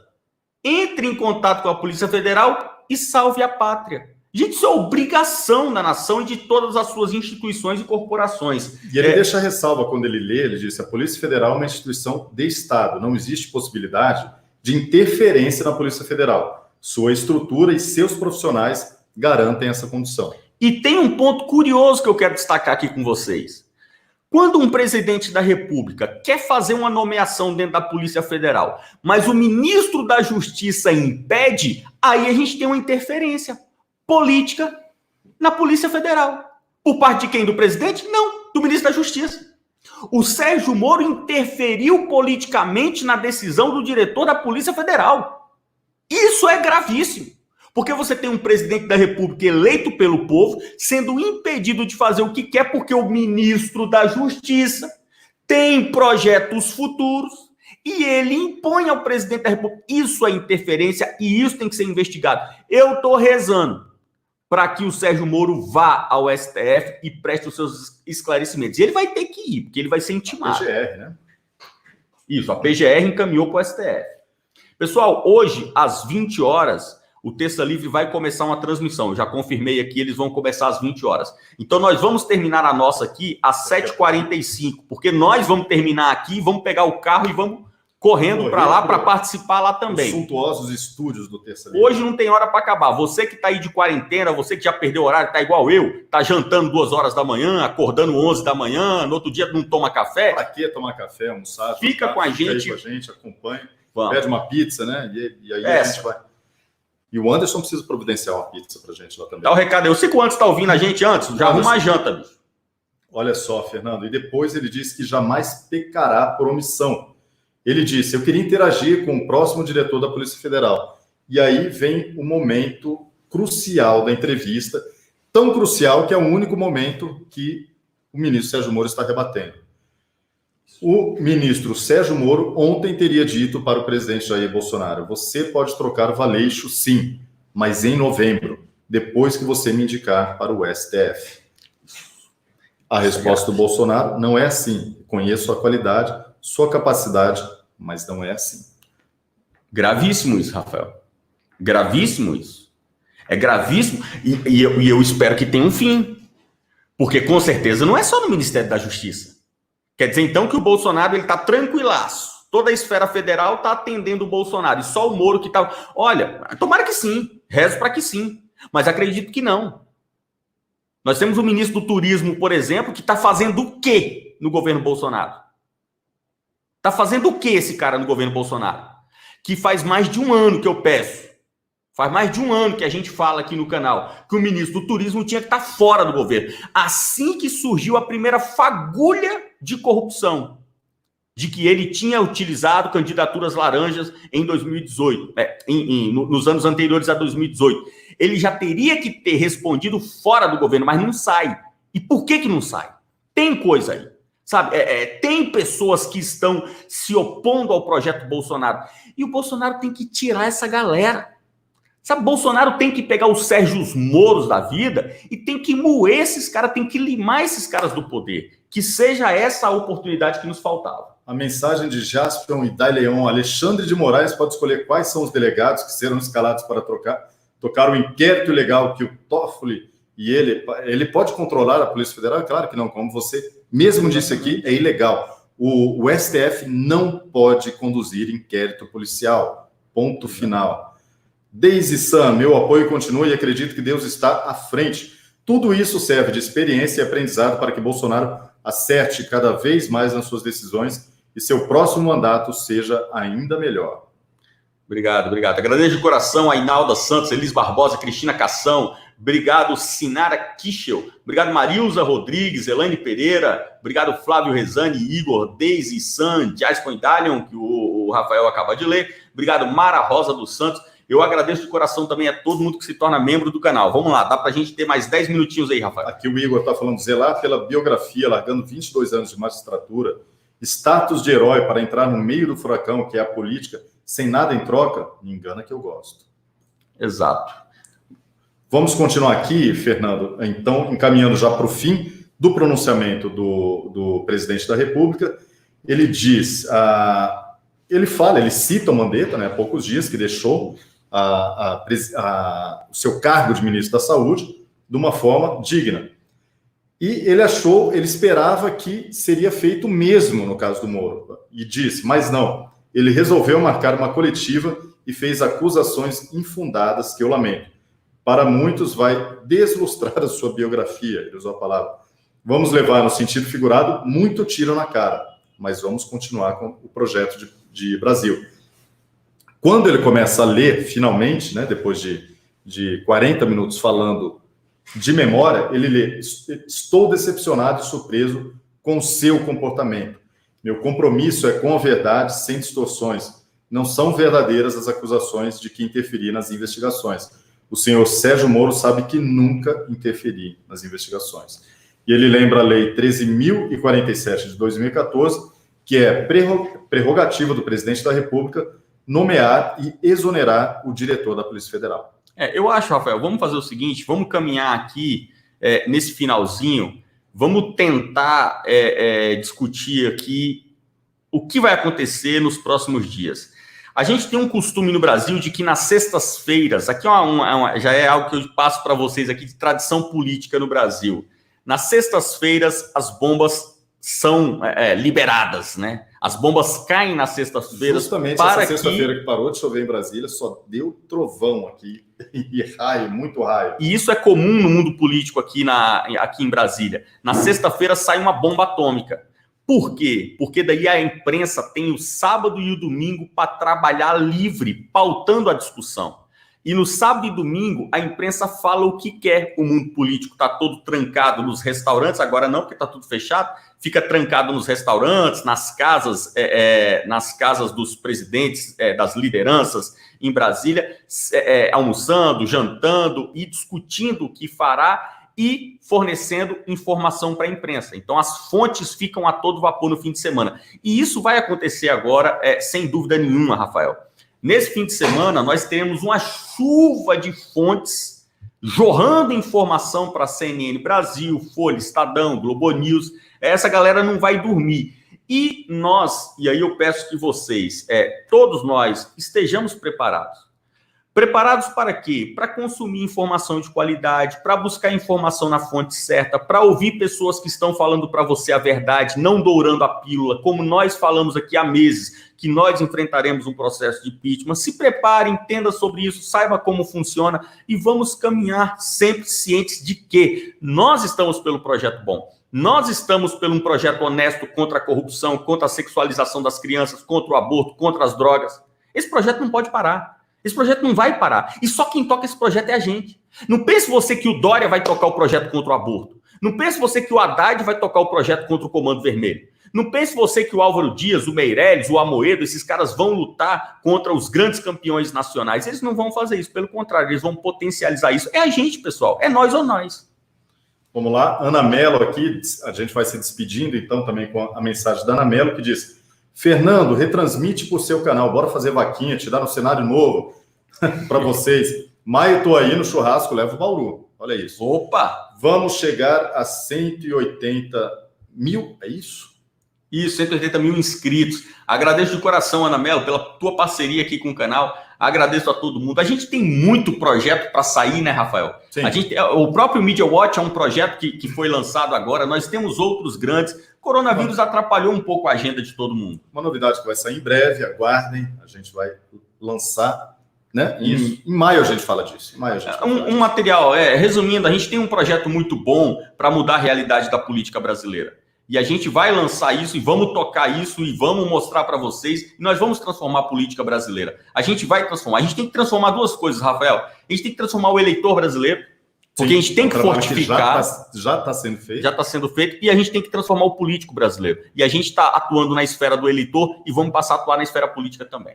S2: entre em contato com a Polícia Federal e salve a pátria. Gente, isso é obrigação da nação e de todas as suas instituições e corporações.
S1: E ele deixa a ressalva quando ele lê, ele diz, a Polícia Federal é uma instituição de Estado, não existe possibilidade de interferência na Polícia Federal. Sua estrutura e seus profissionais garantem essa condição.
S2: E tem um ponto curioso que eu quero destacar aqui com vocês. Quando um presidente da República quer fazer uma nomeação dentro da Polícia Federal, mas o ministro da Justiça impede, aí a gente tem uma interferência política na Polícia Federal. Por parte de quem? Do presidente? Não, do ministro da Justiça. O Sérgio Moro interferiu politicamente na decisão do diretor da Polícia Federal. Isso é gravíssimo, porque você tem um presidente da República eleito pelo povo sendo impedido de fazer o que quer porque o ministro da Justiça tem projetos futuros e ele impõe ao presidente da República. Isso é interferência e isso tem que ser investigado. Eu estou rezando para que o Sérgio Moro vá ao STF e preste os seus esclarecimentos. E ele vai ter que ir, porque ele vai ser intimado.
S1: A PGR, né?
S2: Isso, a PGR encaminhou para o STF. Pessoal, hoje, às 20 horas, o Terça Livre vai começar uma transmissão. Eu já confirmei aqui, eles vão começar às 20 horas. Então, nós vamos terminar a nossa aqui às 7h45, porque nós vamos terminar aqui, vamos pegar o carro e vamos correndo para lá para participar lá também.
S1: Os suntuosos estúdios do Terça Livre.
S2: Hoje não tem hora para acabar. Você que está aí de quarentena, você que já perdeu o horário, está igual eu, está jantando 2 horas da manhã, acordando 11 da manhã, no outro dia não toma café.
S1: Para que tomar café, almoçar?
S2: Fica com a gente.
S1: Fica com a gente, acompanha.
S2: Vamos.
S1: Pede uma pizza, né? E aí a gente vai. E o Anderson precisa providenciar uma pizza pra gente lá também.
S2: Dá o recado aí. Eu sei que o Anderson tá ouvindo a gente antes. Já arruma a janta, bicho.
S1: Olha só, Fernando. E depois ele disse que jamais pecará por omissão. Ele disse, eu queria interagir com o próximo diretor da Polícia Federal. E aí vem o momento crucial da entrevista. Tão crucial que é o único momento que o ministro Sérgio Moro está rebatendo. O ministro Sérgio Moro ontem teria dito para o presidente Jair Bolsonaro, você pode trocar o Valeixo, sim, mas em novembro, depois que você me indicar para o STF. A resposta do Bolsonaro não é assim. Conheço sua qualidade, sua capacidade, mas não é assim.
S2: Gravíssimo isso, Rafael. Gravíssimo isso. É gravíssimo e eu espero que tenha um fim. Porque com certeza não é só no Ministério da Justiça. Quer dizer, então, que o Bolsonaro está tranquilaço. Toda a esfera federal está atendendo o Bolsonaro. E só o Moro que está... Olha, tomara que sim. Rezo para que sim. Mas acredito que não. Nós temos o ministro do Turismo, por exemplo, que está fazendo o quê no governo Bolsonaro? Está fazendo o quê esse cara no governo Bolsonaro? Que faz mais de 1 ano que eu peço Faz mais de um ano que a gente fala aqui no canal que o ministro do Turismo tinha que estar fora do governo. Assim que surgiu a primeira fagulha de corrupção, de que ele tinha utilizado candidaturas laranjas em 2018, nos anos anteriores a 2018. Ele já teria que ter respondido fora do governo, mas não sai. E por que não sai? Tem coisa aí, sabe? Tem pessoas que estão se opondo ao projeto Bolsonaro. E o Bolsonaro tem que tirar essa galera. Sabe, Bolsonaro tem que pegar os Sérgios Moros da vida e tem que moer esses caras, tem que limar esses caras do poder. Que seja essa a oportunidade que nos faltava.
S1: A mensagem de Jaspion e Daileon: Alexandre de Moraes pode escolher quais são os delegados que serão escalados para tocar o inquérito ilegal que o Toffoli e ele pode controlar a Polícia Federal? É claro que não, como você mesmo disse aqui, é ilegal. O STF não pode conduzir inquérito policial. Ponto final. Daisy Sam, meu apoio continua e acredito que Deus está à frente. Tudo isso serve de experiência e aprendizado para que Bolsonaro acerte cada vez mais nas suas decisões e seu próximo mandato seja ainda melhor.
S2: Obrigado. Agradeço de coração a Inalda Santos, Elis Barbosa, Cristina Cação. Obrigado, Sinara Kischel. Obrigado, Marilza Rodrigues, Elaine Pereira. Obrigado, Flávio Rezani, Igor, Daisy Sam, Jaspon Dalion, que o Rafael acaba de ler. Obrigado, Mara Rosa dos Santos. Eu agradeço de coração também a todo mundo que se torna membro do canal. Vamos lá, dá pra gente ter mais 10 minutinhos aí, Rafael.
S1: Aqui o Igor tá falando, zelar pela biografia, largando 22 anos de magistratura, status de herói para entrar no meio do furacão, que é a política, sem nada em troca, me engana que eu gosto.
S2: Exato.
S1: Vamos continuar aqui, Fernando, então, encaminhando já para o fim do pronunciamento do presidente da República. Ele diz, ele cita o Mandetta, né, há poucos dias, que deixou o seu cargo de ministro da Saúde de uma forma digna. E ele esperava que seria feito o mesmo no caso do Moro. E disse, mas não, ele resolveu marcar uma coletiva e fez acusações infundadas, que eu lamento. Para muitos vai deslustrar a sua biografia, ele usou a palavra. Vamos levar, no sentido figurado, muito tiro na cara, mas vamos continuar com o projeto de Brasil. Quando ele começa a ler, finalmente, né, depois de 40 minutos falando de memória, ele lê: estou decepcionado e surpreso com o seu comportamento. Meu compromisso é com a verdade, sem distorções. Não são verdadeiras as acusações de que interferi nas investigações. O senhor Sérgio Moro sabe que nunca interferi nas investigações. E ele lembra a Lei 13.047 de 2014, que é prerrogativa do presidente da República nomear e exonerar o diretor da Polícia Federal.
S2: Eu acho, Rafael, vamos fazer o seguinte, vamos caminhar aqui nesse finalzinho, vamos tentar discutir aqui o que vai acontecer nos próximos dias. A gente tem um costume no Brasil de que nas sextas-feiras, aqui já é algo que eu passo para vocês aqui de tradição política no Brasil. Nas sextas-feiras, as bombas são liberadas, né? As bombas caem nas sextas-feiras.
S1: Justamente essa sexta-feira que parou de chover em Brasília, só deu trovão aqui e raio, muito raio.
S2: E isso é comum no mundo político aqui em Brasília. Na sexta-feira sai uma bomba atômica. Por quê? Porque daí a imprensa tem o sábado e o domingo para trabalhar livre, pautando a discussão. E no sábado e domingo, a imprensa fala o que quer. O mundo político está todo trancado nos restaurantes, agora não, porque está tudo fechado, fica trancado nos restaurantes, nas casas dos presidentes, das lideranças em Brasília, almoçando, jantando e discutindo o que fará e fornecendo informação para a imprensa. Então, as fontes ficam a todo vapor no fim de semana. E isso vai acontecer agora, sem dúvida nenhuma, Rafael. Nesse fim de semana, nós teremos uma chuva de fontes jorrando informação para a CNN Brasil, Folha, Estadão, Globo News. Essa galera não vai dormir. E aí eu peço que vocês, todos nós, estejamos preparados. Preparados para quê? Para consumir informação de qualidade, para buscar informação na fonte certa, para ouvir pessoas que estão falando para você a verdade, não dourando a pílula, como nós falamos aqui há meses, que nós enfrentaremos um processo de impeachment. Se prepare, entenda sobre isso, saiba como funciona e vamos caminhar sempre cientes de que nós estamos pelo projeto bom. Nós estamos por um projeto honesto contra a corrupção, contra a sexualização das crianças, contra o aborto, contra as drogas. Esse projeto não pode parar. Esse projeto não vai parar. E só quem toca esse projeto é a gente. Não pense você que o Dória vai tocar o projeto contra o aborto. Não pense você que o Haddad vai tocar o projeto contra o Comando Vermelho. Não pense você que o Álvaro Dias, o Meirelles, o Amoedo, esses caras vão lutar contra os grandes campeões nacionais. Eles não vão fazer isso. Pelo contrário, eles vão potencializar isso. É a gente, pessoal. É nós ou nós.
S1: Vamos lá. Ana Mello aqui. A gente vai se despedindo, então, também com a mensagem da Ana Mello, que diz: Fernando, retransmite por seu canal. Bora fazer vaquinha, te dar um cenário novo para vocês. Maio, tô aí no churrasco, levo o Bauru. Olha isso.
S2: Opa!
S1: Vamos chegar a 180 mil, é isso?
S2: Isso, 180 mil inscritos. Agradeço de coração, Ana Mello, pela tua parceria aqui com o canal. Agradeço a todo mundo. A gente tem muito projeto para sair, né, Rafael?
S1: Sim.
S2: O próprio Media Watch é um projeto que foi lançado agora. Nós temos outros grandes. Coronavírus atrapalhou um pouco a agenda de todo mundo.
S1: Uma novidade que vai sair em breve, aguardem. A gente vai lançar, né? Em maio a gente fala disso. Em maio a gente
S2: um material, resumindo, a gente tem um projeto muito bom para mudar a realidade da política brasileira. E a gente vai lançar isso e vamos tocar isso e vamos mostrar para vocês. E nós vamos transformar a política brasileira. A gente vai transformar. A gente tem que transformar duas coisas, Rafael. A gente tem que transformar o eleitor brasileiro, porque a gente tem que fortificar.
S1: Já está sendo feito.
S2: Já está sendo feito. E a gente tem que transformar o político brasileiro. E a gente está atuando na esfera do eleitor e vamos passar a atuar na esfera política também.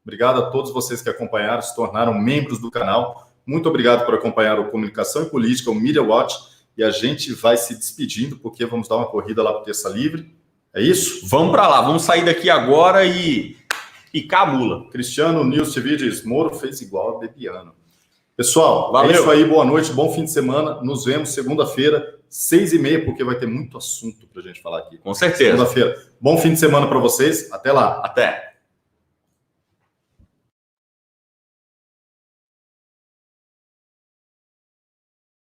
S1: Obrigado a todos vocês que acompanharam, se tornaram membros do canal. Muito obrigado por acompanhar o Comunicação e Política, o Media Watch. E a gente vai se despedindo, porque vamos dar uma corrida lá para o Terça Livre. É isso?
S2: Vamos para lá, vamos sair daqui agora e picar a mula.
S1: Cristiano News TV diz: Moro fez igual a Bebiano. Pessoal,
S2: valeu.
S1: É isso aí, boa noite, bom fim de semana. Nos vemos segunda-feira, 6h30, porque vai ter muito assunto para a gente falar aqui.
S2: Com certeza.
S1: Segunda-feira. Bom fim de semana para vocês. Até lá.
S2: Até.